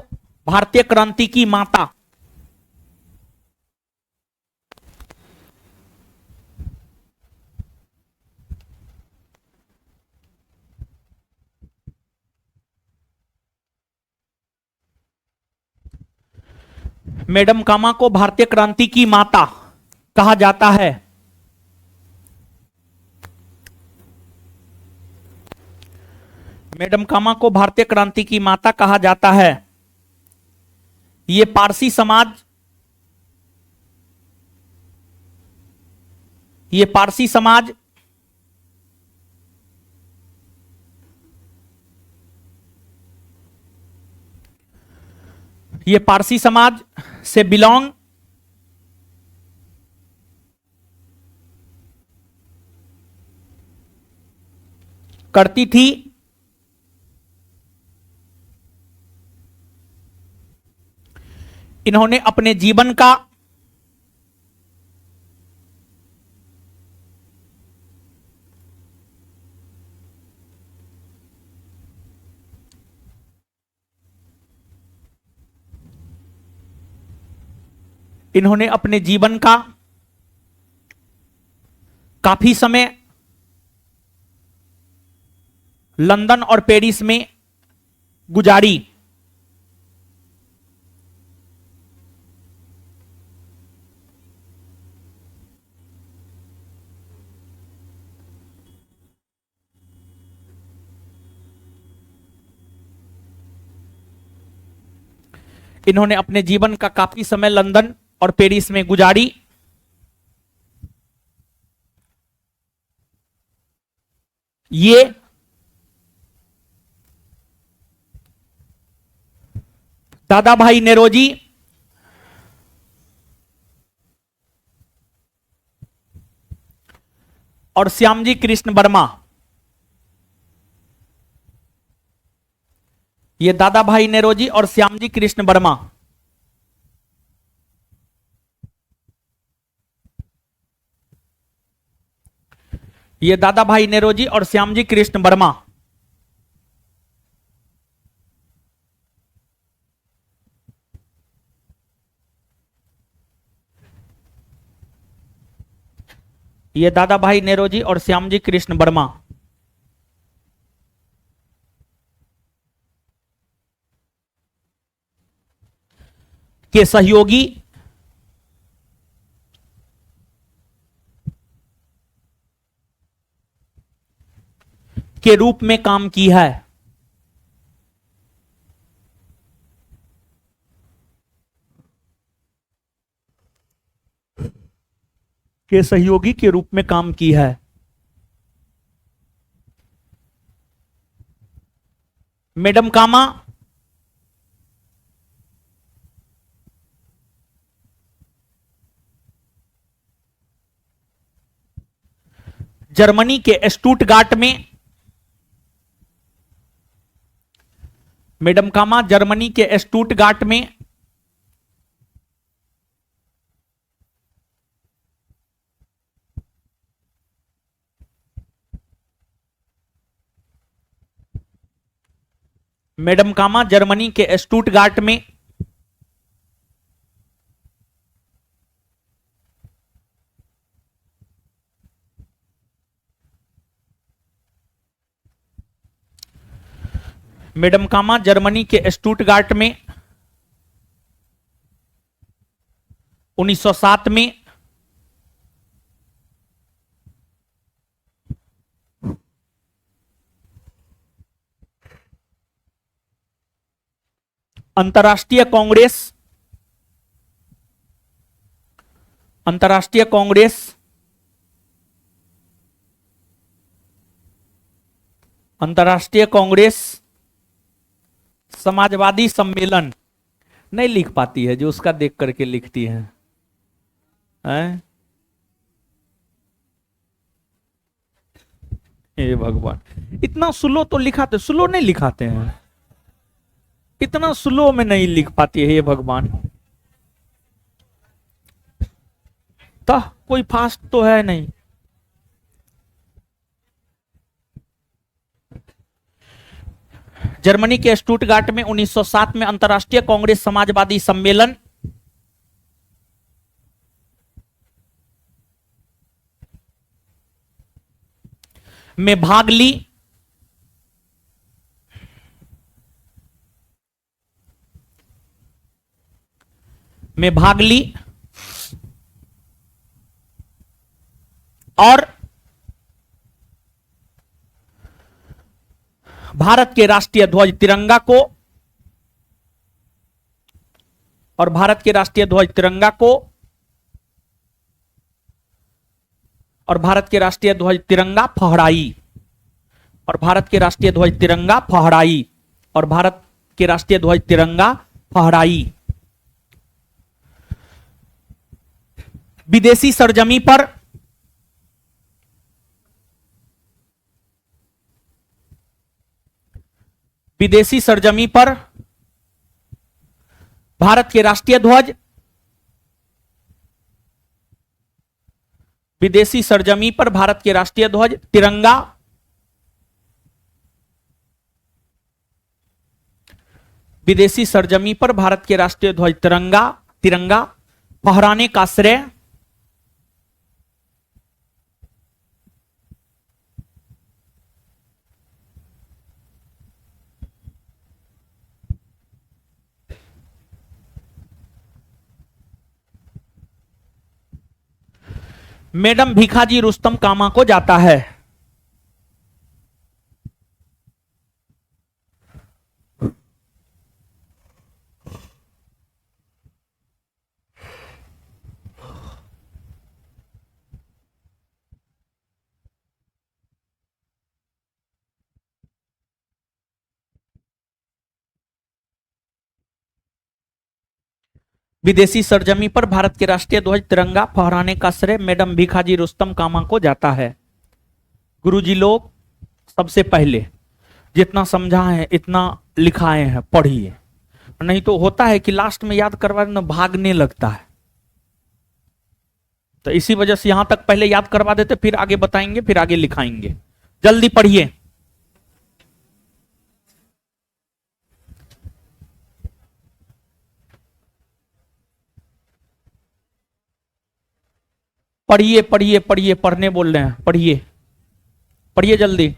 भारतीय क्रांति की माता, मैडम कामा को भारतीय क्रांति की माता कहा जाता है। मैडम कामा को भारतीय क्रांति की माता कहा जाता है। ये पारसी समाज, ये पारसी समाज ये पारसी समाज से बिलोंग करती थी। इन्होंने अपने जीवन का इन्होंने अपने जीवन का काफी समय लंदन और पेरिस में गुजारी। इन्होंने अपने जीवन का काफी समय लंदन और पेरिस में गुजारी। ये दादा भाई नेरोजी और श्यामजी कृष्ण वर्मा, ये दादा भाई नेरोजी और श्यामजी कृष्ण वर्मा ये दादा भाई नेरोजी और श्यामजी कृष्ण वर्मा ये दादा भाई नेरोजी और श्यामजी कृष्ण वर्मा के सहयोगी के रूप में काम की है। के सहयोगी के रूप में काम की है। मैडम कामा जर्मनी के स्टुटगार्ट में मैडम कामा जर्मनी के स्टुटगार्ट में मैडम कामा जर्मनी के स्टुटगार्ट में मैडम कामा जर्मनी के स्टुटगार्ट में 1907 में अंतर्राष्ट्रीय अंतर्राष्ट्रीय कांग्रेस समाजवादी सम्मेलन नहीं लिख पाती है, जो उसका देख करके लिखती हैं? हे भगवान, इतना स्लो तो लिखाते, स्लो नहीं लिखाते हैं, इतना स्लो में नहीं लिख पाती है, हे भगवान। तो कोई फास्ट तो है नहीं। जर्मनी के स्टुटगार्ट में 1907 में अंतर्राष्ट्रीय कांग्रेस समाजवादी सम्मेलन में भाग ली। में भाग ली और भारत के राष्ट्रीय ध्वज तिरंगा को और भारत के राष्ट्रीय ध्वज तिरंगा को और भारत के राष्ट्रीय ध्वज तिरंगा फहराई और भारत के राष्ट्रीय ध्वज तिरंगा फहराई और भारत के राष्ट्रीय ध्वज तिरंगा फहराई। विदेशी सरजमी पर विदेशी सरजमी पर भारत के राष्ट्रीय ध्वज विदेशी सरजमी पर भारत के राष्ट्रीय ध्वज तिरंगा विदेशी सरजमी पर भारत के राष्ट्रीय ध्वज तिरंगा तिरंगा फहराने का श्रेय मैडम भीखाजी रुस्तम कामा को जाता है। विदेशी सरजमी पर भारत के राष्ट्रीय ध्वज तिरंगा फहराने का श्रेय मैडम भीखाजी रुस्तम कामा को जाता है। गुरुजी लोग सबसे पहले जितना समझा है इतना लिखाए हैं, पढ़िए, नहीं तो होता है कि लास्ट में याद करवाने भागने लगता है। तो इसी वजह से यहां तक पहले याद करवा देते, फिर आगे बताएंगे, फिर आगे लिखाएंगे। जल्दी पढ़िए। पढ़िए पढ़िए पढ़िए, पढ़ने बोल रहे हैं, पढ़िए पढ़िए जल्दी।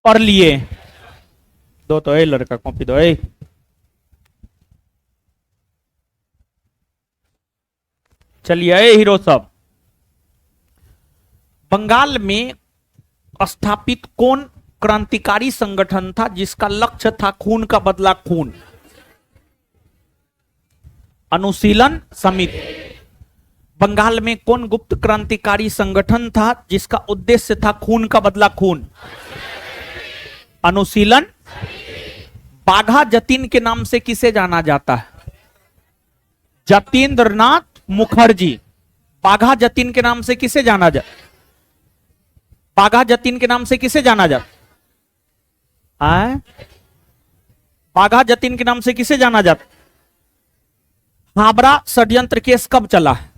पढ़ लिए? दो तो है लड़का, कॉपी दो है। चलिए हीरो साहब, बंगाल में स्थापित कौन क्रांतिकारी संगठन था जिसका लक्ष्य था खून का बदला खून? अनुशीलन समिति। बंगाल में कौन गुप्त क्रांतिकारी संगठन था जिसका उद्देश्य था खून का बदला खून? अनुशीलन। बाघा जतीन के नाम से किसे जाना जाता है? जतीन्द्रनाथ मुखर्जी। बाघा जतीन के नाम से किसे जाना जाता? बाघा जतीन के नाम से किसे जाना जाता? बाघा जतीन के नाम से किसे जाना जाता? हावड़ा षड्यंत्र केस कब चला है?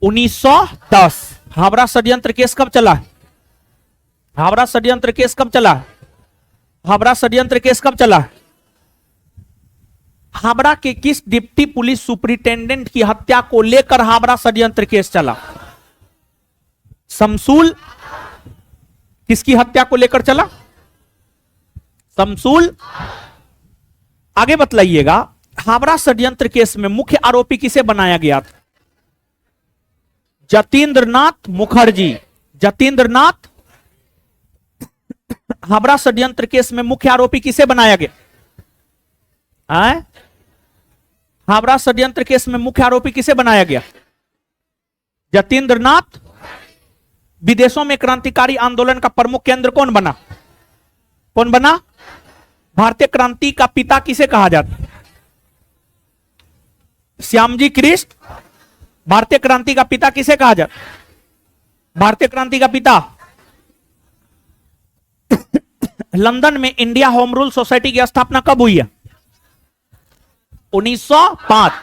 1910। हावड़ा षड्यंत्र केस कब चला है? हावड़ा षड्यंत्र केस कब चला है? हावड़ा षड्यंत्र केस कब चला है? हावड़ा के किस डिप्टी पुलिस सुपरिटेंडेंट की हत्या को लेकर हावड़ा षड्यंत्र केस चला? शमसूल। किसकी हत्या को लेकर चला? शमसूल। आगे बतलाइएगा, हावड़ा षड्यंत्र केस में मुख्य आरोपी किसे बनाया गया था? जतीन्द्रनाथ मुखर्जी। जतीन्द्रनाथ। हावड़ा षड्यंत्र केस में मुख्य आरोपी किसे बनाया गया? हावड़ा षड्यंत्र केस में मुख्य आरोपी किसे बनाया गया? जतीन्द्रनाथ। विदेशों में क्रांतिकारी आंदोलन का प्रमुख केंद्र कौन बना? कौन बना? भारतीय क्रांति का पिता किसे कहा जाता? श्यामजी कृष्ण। भारतीय क्रांति का पिता किसे कहा जाता? भारतीय क्रांति का पिता। लंदन में इंडिया होम रूल सोसाइटी की स्थापना कब हुई है? 1905।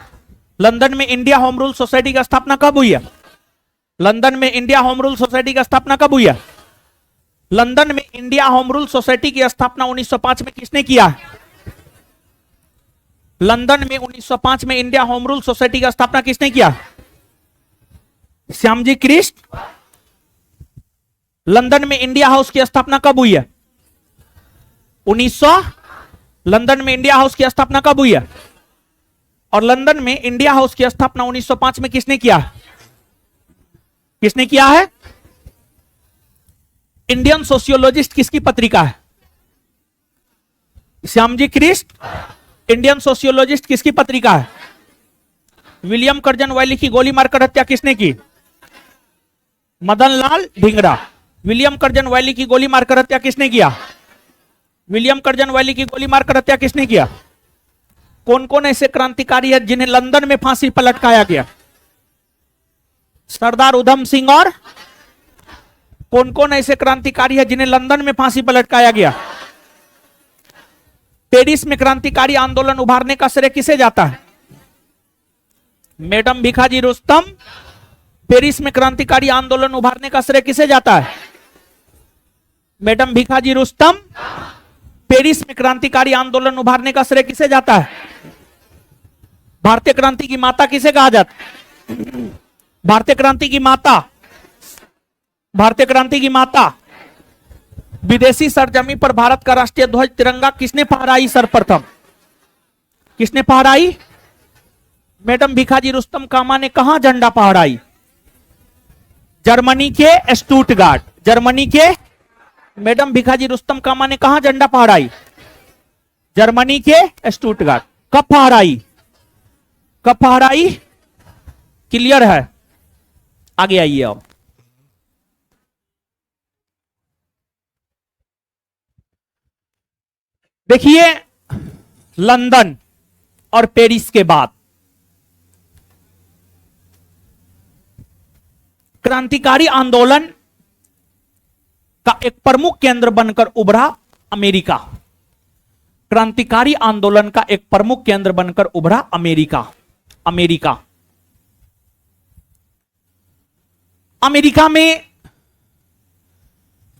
लंदन में इंडिया होम रूल सोसाइटी की स्थापना कब हुई है? लंदन में इंडिया होम रूल सोसाइटी की स्थापना कब हुई है? लंदन में इंडिया होम रूल सोसाइटी की स्थापना 1905 में किसने किया है? लंदन में 1905 में इंडिया होम रूल सोसाइटी की स्थापना किसने किया? श्यामजी कृष्ण। लंदन में इंडिया हाउस की स्थापना कब हुई है? 1900। लंदन में इंडिया हाउस की स्थापना कब हुई है? और लंदन में इंडिया हाउस की स्थापना 1905 में किसने किया? किसने किया है? इंडियन सोशियोलॉजिस्ट किसकी पत्रिका है? श्यामजी कृष्ण। इंडियन सोशियोलॉजिस्ट किसकी पत्रिका है? विलियम कर्जन वैली की गोली मारकर हत्या किसने की? Madanlal Dhingra. William Curzon valley की गोली मारकर हत्या किसने किया? विलियम कर्जन वैली की गोली मारकर हत्या किसने किया? कौन कौन ऐसे क्रांतिकारी है जिन्हें लंदन में फांसी पर लटकाया गया? सरदार उधम सिंह। और कौन कौन ऐसे क्रांतिकारी है जिन्हें लंदन में फांसी पर लटकाया गया? पेरिस में क्रांतिकारी आंदोलन उभारने का श्रेय किसे जाता है? मैडम भिखाजी रुस्तम। पेरिस में क्रांतिकारी आंदोलन उभारने का श्रेय किसे जाता है? मैडम भिखाजी रुस्तम। पेरिस में क्रांतिकारी आंदोलन उभारने का श्रेय किसे जाता है? भारतीय क्रांति की माता किसे कहा जाता है? भारतीय क्रांति की माता। भारतीय क्रांति की माता। विदेशी सरजमी पर भारत का राष्ट्रीय ध्वज तिरंगा किसने फहराई सर्वप्रथम? किसने फहराई? मैडम भिखाजी रुस्तम कामा ने कहां झंडा फहराई? जर्मनी के स्टुटगार्ट। जर्मनी के। मैडम भिखाजी रुस्तम कामा ने कहां झंडा फहराई? जर्मनी के स्टुटगार्ट। कब फहराई? कब फहराई? क्लियर है? आगे आइए अब। देखिए, लंदन और पेरिस के बाद क्रांतिकारी आंदोलन का एक प्रमुख केंद्र बनकर उभरा अमेरिका। क्रांतिकारी आंदोलन का एक प्रमुख केंद्र बनकर उभरा अमेरिका। अमेरिका। अमेरिका में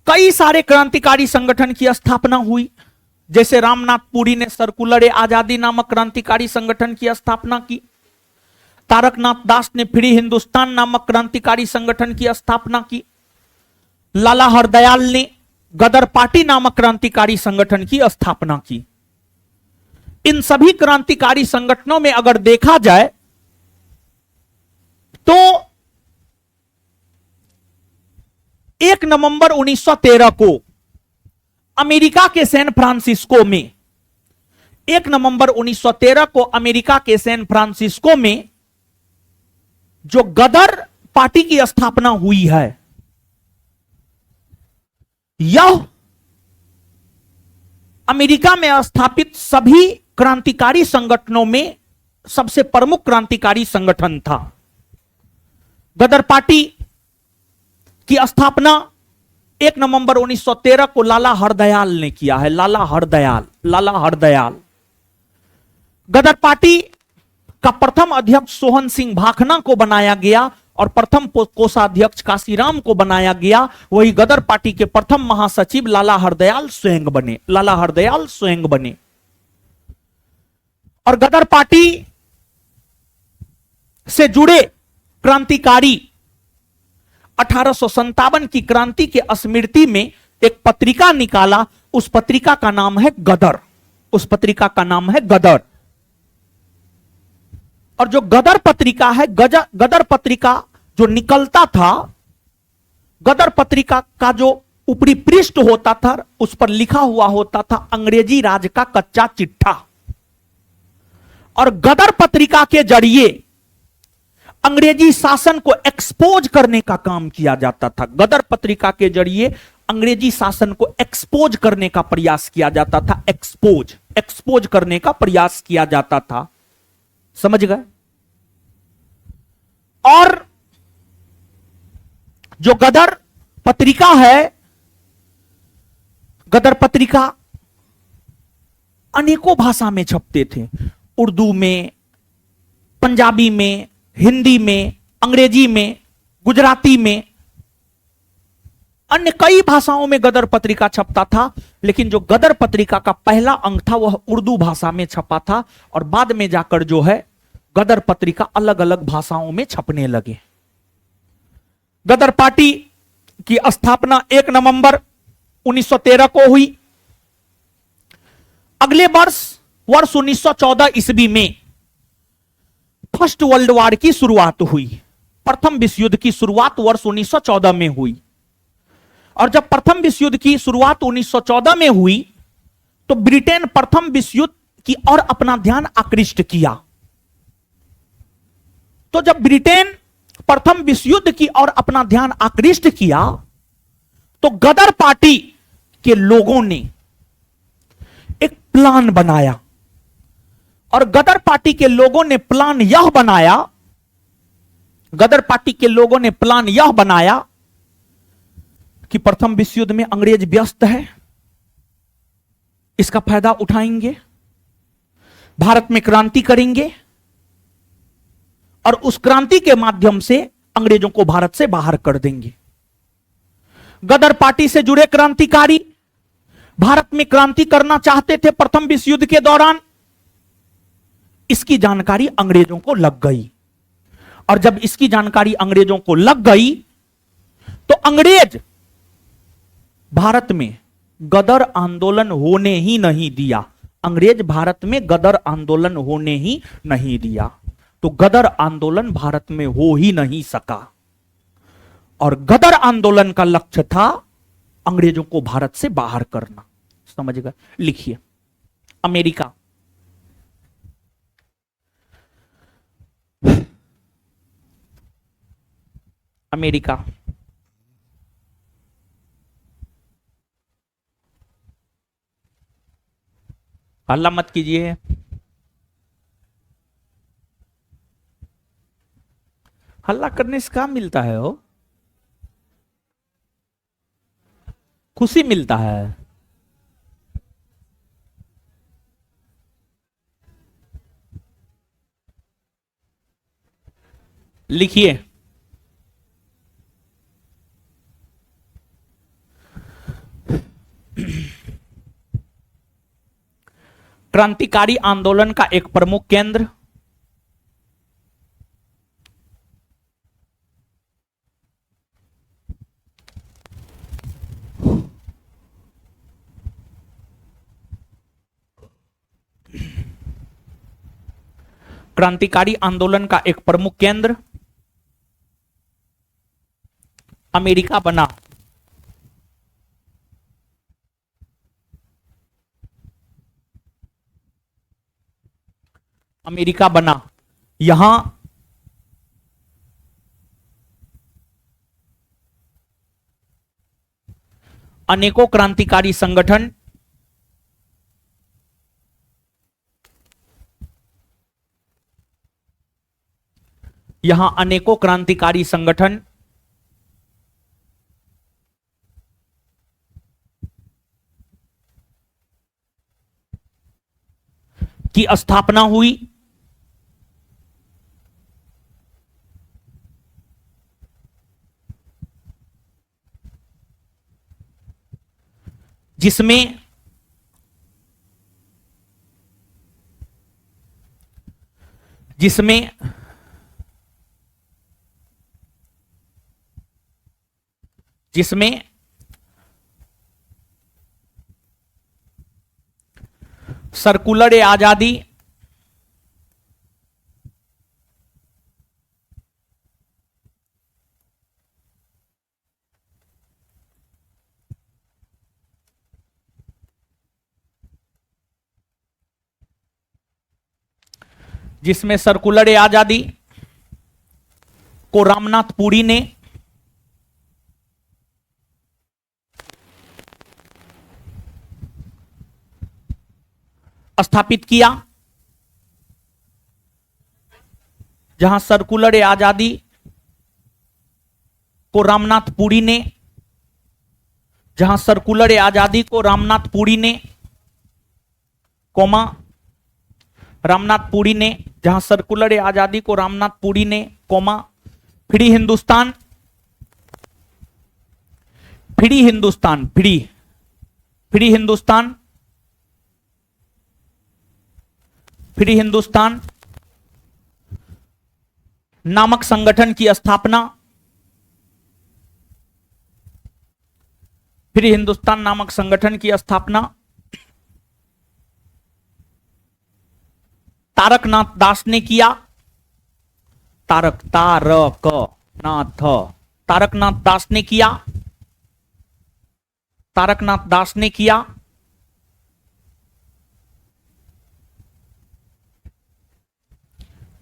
कई सारे क्रांतिकारी संगठन की स्थापना हुई। जैसे रामनाथ पुरी ने सर्कुलर ए आजादी नामक क्रांतिकारी संगठन की स्थापना की। तारकनाथ दास ने फ्री हिंदुस्तान नामक क्रांतिकारी संगठन की स्थापना की। लाला हरदयाल ने गदर पार्टी नामक क्रांतिकारी संगठन की स्थापना की। इन सभी क्रांतिकारी संगठनों में अगर देखा जाए तो 1 नवंबर 1913 को अमेरिका के सैन फ्रांसिस्को में 1 नवंबर 1913 को अमेरिका के सैन फ्रांसिस्को में जो गदर पार्टी की स्थापना हुई है, यह अमेरिका में स्थापित सभी क्रांतिकारी संगठनों में सबसे प्रमुख क्रांतिकारी संगठन था। गदर पार्टी की स्थापना 1 नवंबर 1913 को लाला हरदयाल ने किया है। लाला हरदयाल गदर पार्टी का प्रथम अध्यक्ष सोहन सिंह भाखना को बनाया गया और प्रथम कोषाध्यक्ष काशीराम को बनाया गया। वही गदर पार्टी के प्रथम महासचिव लाला हरदयाल स्वयं बने। और गदर पार्टी से जुड़े क्रांतिकारी 1857 की क्रांति के स्मृति में एक पत्रिका निकाला। उस पत्रिका का नाम है गदर। और जो गदर पत्रिका है, गदर पत्रिका जो निकलता था, गदर पत्रिका का जो ऊपरी पृष्ठ होता था उस पर लिखा हुआ होता था अंग्रेजी राज का कच्चा चिट्ठा। और गदर पत्रिका के जरिए अंग्रेजी शासन को एक्सपोज करने का काम किया जाता था। गदर पत्रिका के जरिए अंग्रेजी शासन को एक्सपोज करने का प्रयास किया जाता था। एक्सपोज करने का प्रयास किया जाता था। समझ गए? और जो गदर पत्रिका है, गदर पत्रिका अनेकों भाषा में छपते थे। उर्दू में, पंजाबी में, हिंदी में, अंग्रेजी में, गुजराती में, अन्य कई भाषाओं में गदर पत्रिका छपता था। लेकिन जो गदर पत्रिका का पहला अंक था वह उर्दू भाषा में छपा था और बाद में जाकर जो है गदर पत्रिका अलग अलग भाषाओं में छपने लगे। गदर पार्टी की स्थापना 1 नवंबर 1913 को हुई। अगले वर्ष 1914 ईस्वी में फर्स्ट वर्ल्ड वॉर की शुरुआत हुई। प्रथम विश्व युद्ध की शुरुआत वर्ष 1914 में हुई। और जब प्रथम विश्व युद्ध की शुरुआत 1914 में हुई तो ब्रिटेन प्रथम विश्व युद्ध की ओर अपना ध्यान आकृष्ट किया। तो जब ब्रिटेन प्रथम विश्व युद्ध की ओर अपना ध्यान आकृष्ट किया तो गदर पार्टी के लोगों ने एक प्लान बनाया। और गदर पार्टी के लोगों ने प्लान यह बनाया कि प्रथम विश्व युद्ध में अंग्रेज व्यस्त है, इसका फायदा उठाएंगे, भारत में क्रांति करेंगे और उस क्रांति के माध्यम से अंग्रेजों को भारत से बाहर कर देंगे। गदर पार्टी से जुड़े क्रांतिकारी भारत में क्रांति करना चाहते थे प्रथम विश्व युद्ध के दौरान। इसकी जानकारी अंग्रेजों को लग गई और जब इसकी जानकारी अंग्रेजों को लग गई तो अंग्रेज भारत में गदर आंदोलन होने ही नहीं दिया। अंग्रेज भारत में गदर आंदोलन होने ही नहीं दिया। तो गदर आंदोलन भारत में हो ही नहीं सका। और गदर आंदोलन का लक्ष्य था अंग्रेजों को भारत से बाहर करना। समझ गए? लिखिए, अमेरिका, अमेरिका हल्ला मत कीजिए। हल्ला करने से क्या मिलता है? हो खुशी मिलता है। लिखिए, क्रांतिकारी आंदोलन का एक प्रमुख केंद्र क्रांतिकारी आंदोलन का एक प्रमुख केंद्र अमेरिका बना। अमेरिका बना। यहां अनेकों क्रांतिकारी संगठन यहां अनेकों क्रांतिकारी संगठन की स्थापना हुई। जिसमें जिसमें जिसमें सर्कुलर ए आजादी, जिसमें सर्कुलर ए आजादी को रामनाथ पुरी ने स्थापित किया। जहां सर्कुलर ए आजादी को रामनाथ पुरी ने जहां सर्कुलर ए आजादी को रामनाथ पुरी ने कोमा रामनाथ पुरी ने जहां सर्कुलर ए आजादी को रामनाथ पुरी ने comma free Hindustan free Hindustan free free Hindustan free Hindustan नामक संगठन की स्थापना फ्री हिंदुस्तान नामक संगठन की स्थापना तारकनाथ दास ने किया। तारकनाथ दास ने किया। तारकनाथ दास ने किया।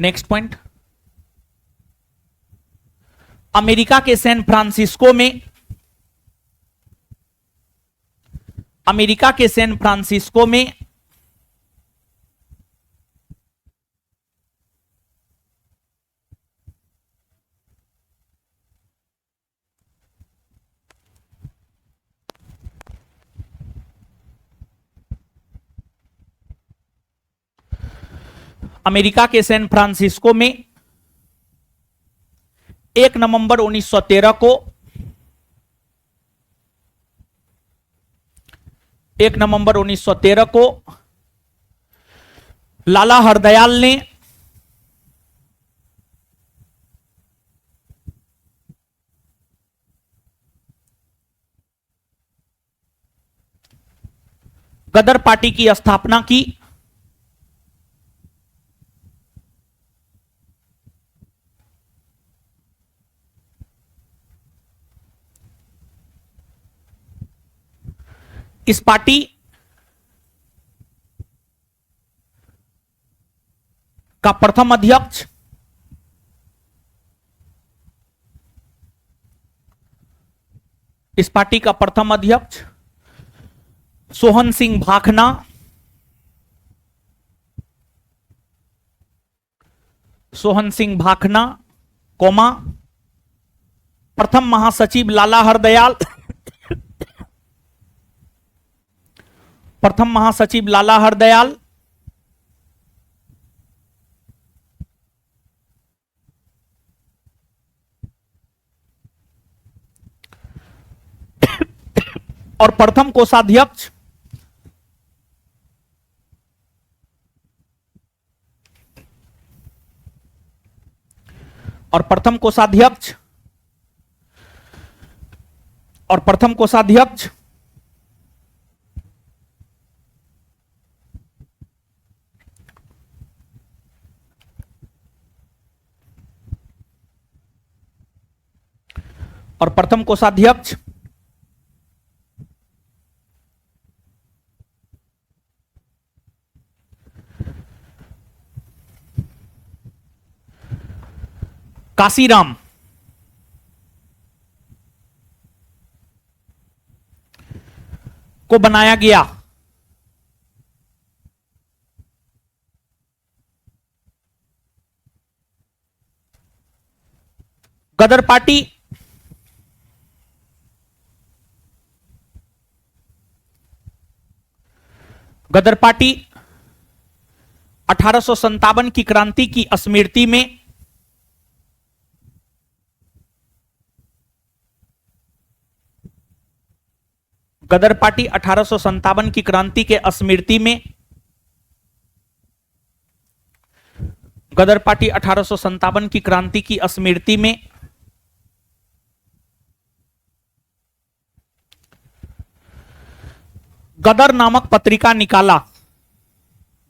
नेक्स्ट पॉइंट, अमेरिका के सैन फ्रांसिस्को में अमेरिका के सैन फ्रांसिस्को में अमेरिका के सैन फ्रांसिस्को में 1 नवंबर 1913 को 1 नवंबर 1913 को लाला हरदयाल ने गदर पार्टी की स्थापना की। इस पार्टी का प्रथम अध्यक्ष सोहन सिंह भाखना कोमा प्रथम महासचिव लाला हरदयाल प्रथम महासचिव लाला हरदयाल और प्रथम कोषाध्यक्ष और प्रथम कोषाध्यक्ष और प्रथम कोषाध्यक्ष काशीराम को बनाया गया। गदर पार्टी गदर पार्टी 1857 की क्रांति की स्मृति में गदर पार्टी 1857 की क्रांति के स्मृति में गदर पार्टी 1857 की क्रांति की स्मृति में गदर नामक पत्रिका निकाला।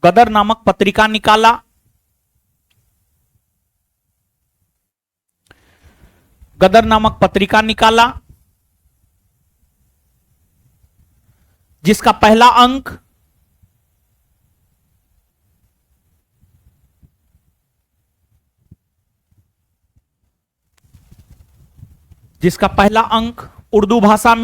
गदर नामक पत्रिका निकाला। गदर नामक पत्रिका निकाला जिसका पहला अंक उर्दू भाषा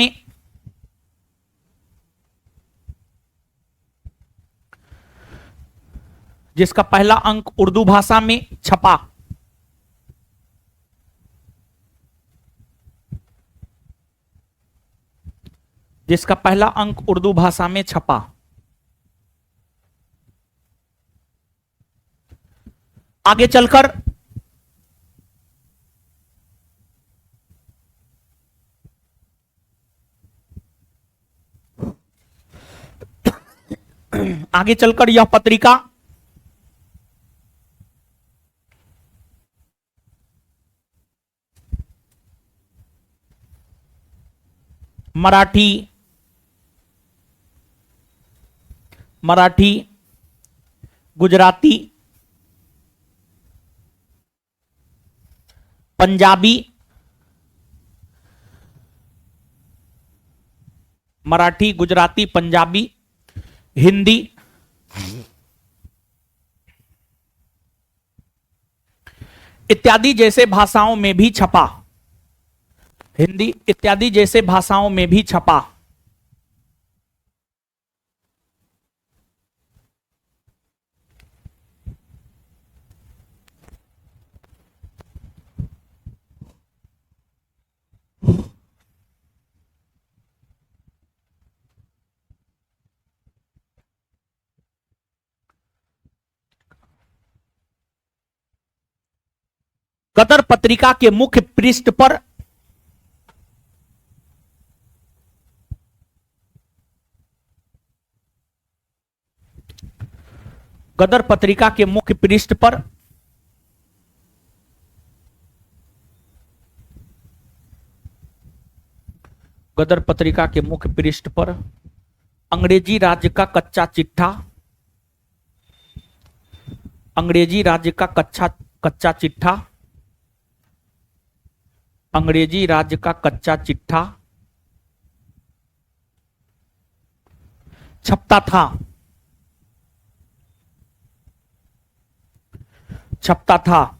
में छपा। जिसका पहला अंक उर्दू भाषा में छपा। आगे चलकर यह पत्रिका मराठी, गुजराती, पंजाबी, हिंदी, इत्यादि जैसे भाषाओं में भी छपा। हिंदी इत्यादि जैसे भाषाओं में भी छपा। गदर पत्रिका के मुख्य पृष्ठ पर गदर पत्रिका के मुख्य पृष्ठ पर गदर पत्रिका के मुख्य पृष्ठ पर अंग्रेजी राज्य का कच्चा चिट्ठा, अंग्रेजी राज्य का कच्चा चिट्ठा, अंग्रेजी राज्य का कच्चा चिट्ठा छपता था।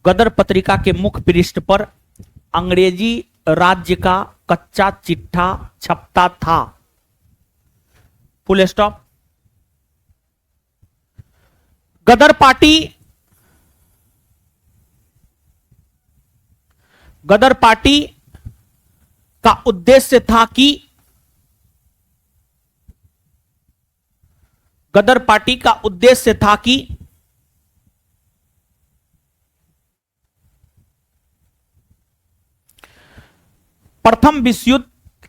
गदर पत्रिका के मुख्य पृष्ठ पर अंग्रेजी राज्य का कच्चा चिट्ठा छपता था। Full stop. गदर पार्टी का उद्देश्य था कि प्रथम विश्व युद्ध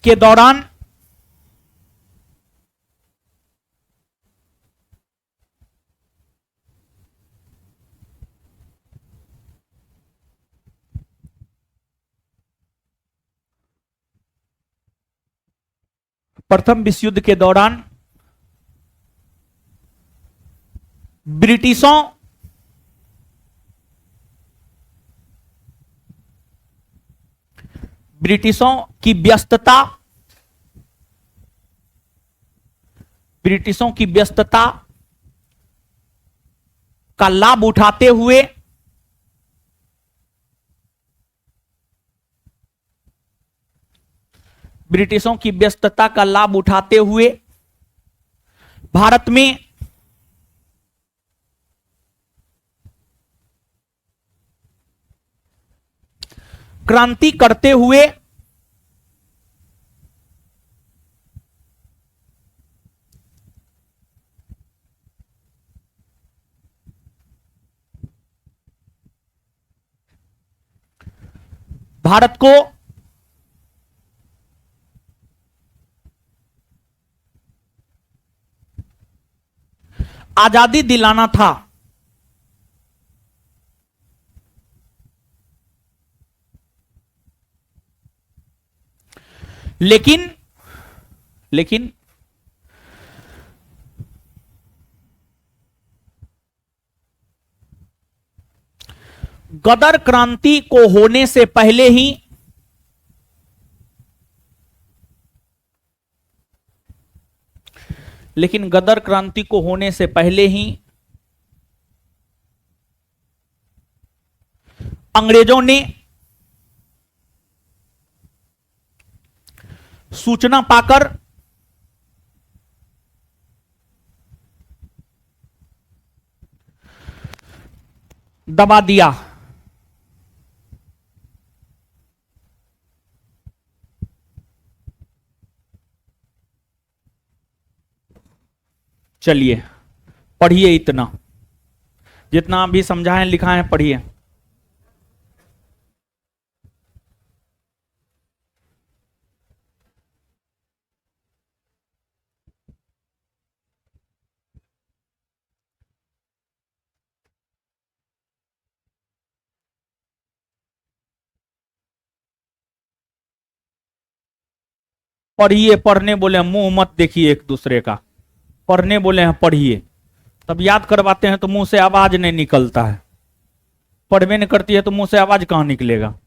के दौरान ब्रिटिशों ब्रिटिशों की व्यस्तता, ब्रिटिशों की व्यस्तता का लाभ उठाते हुए ब्रिटिशों की व्यस्तता का लाभ उठाते हुए भारत में क्रांति करते हुए भारत को आजादी दिलाना था। लेकिन लेकिन गदर क्रांति को होने से पहले ही लेकिन गदर क्रांति को होने से पहले ही अंग्रेजों ने सूचना पाकर दबा दिया। चलिए पढ़िए, इतना जितना अभी समझाएं लिखा है पढ़िए। पढ़िए, पढ़ने बोले मुंह मत देखिए एक दूसरे का, पढ़ने बोले हैं पढ़िए। तब याद करवाते हैं तो मुंह से आवाज नहीं निकलता है, पढ़वे नहीं करती है तो मुंह से आवाज कहां निकलेगा।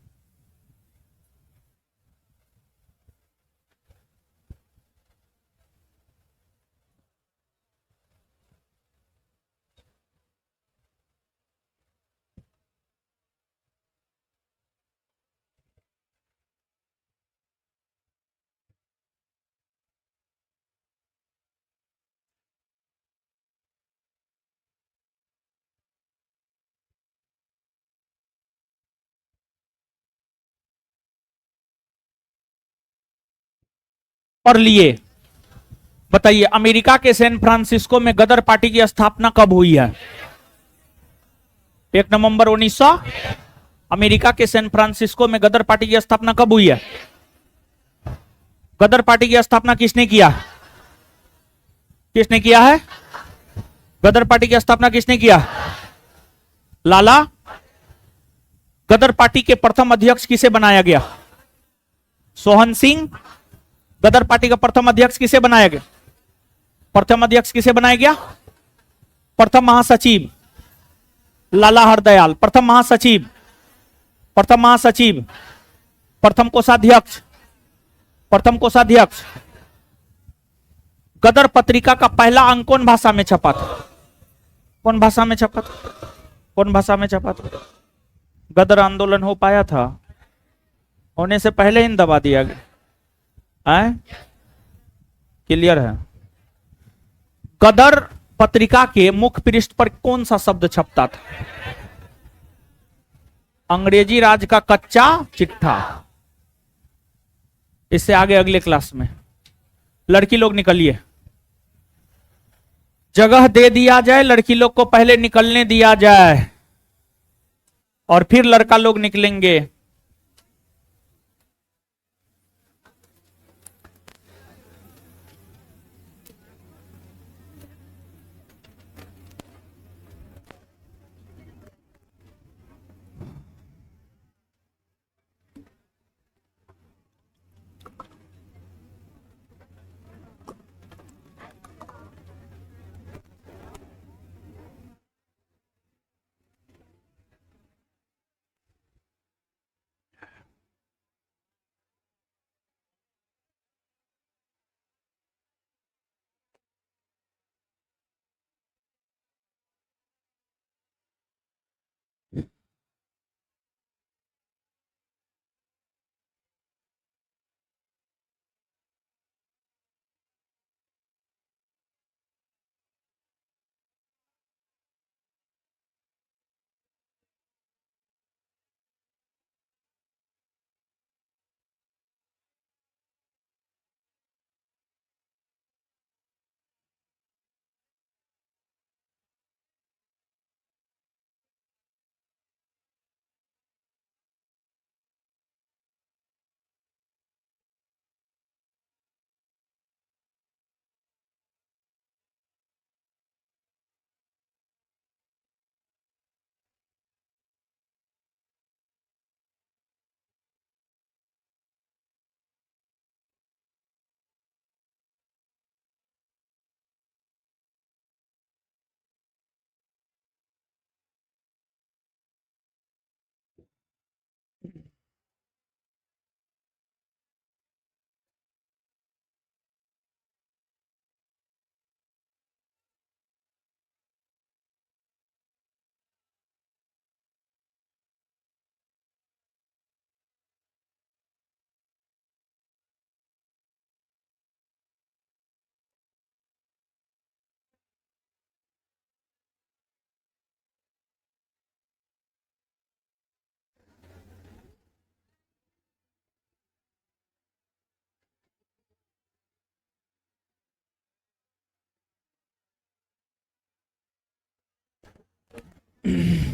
पढ़ लिए। बताइए अमेरिका के सैन फ्रांसिस्को में गदर पार्टी की स्थापना कब हुई है? 1 नवंबर 1900। अमेरिका के सैन फ्रांसिस्को में गदर पार्टी की स्थापना कब हुई है? गदर पार्टी की स्थापना किसने किया? किसने किया है? गदर पार्टी की स्थापना किसने किया? लाला। गदर पार्टी के प्रथम अध्यक्ष किसे बनाया गया? सोहन सिंह। गदर पार्टी का प्रथम अध्यक्ष किसे बनाया गया? प्रथम अध्यक्ष किसे बनाया गया? प्रथम महासचिव लाला हरदयाल। प्रथम महासचिव, प्रथम महासचिव, प्रथम कोषाध्यक्ष, प्रथम कोषाध्यक्ष। गदर पत्रिका का पहला अंक कौन भाषा में छपा था? कौन भाषा में छपा था? कौन भाषा में छपा था? गदर आंदोलन हो पाया था? होने से पहले ही दबा दिया गया। क्लियर है? गदर पत्रिका के मुख्य पृष्ठ पर कौन सा शब्द छपता था? अंग्रेजी राज का कच्चा चिट्ठा। इससे आगे अगले क्लास में। लड़की लोग निकलिए, जगह दे दिया जाए, लड़की लोग को पहले निकलने दिया जाए और फिर लड़का लोग निकलेंगे। हैं।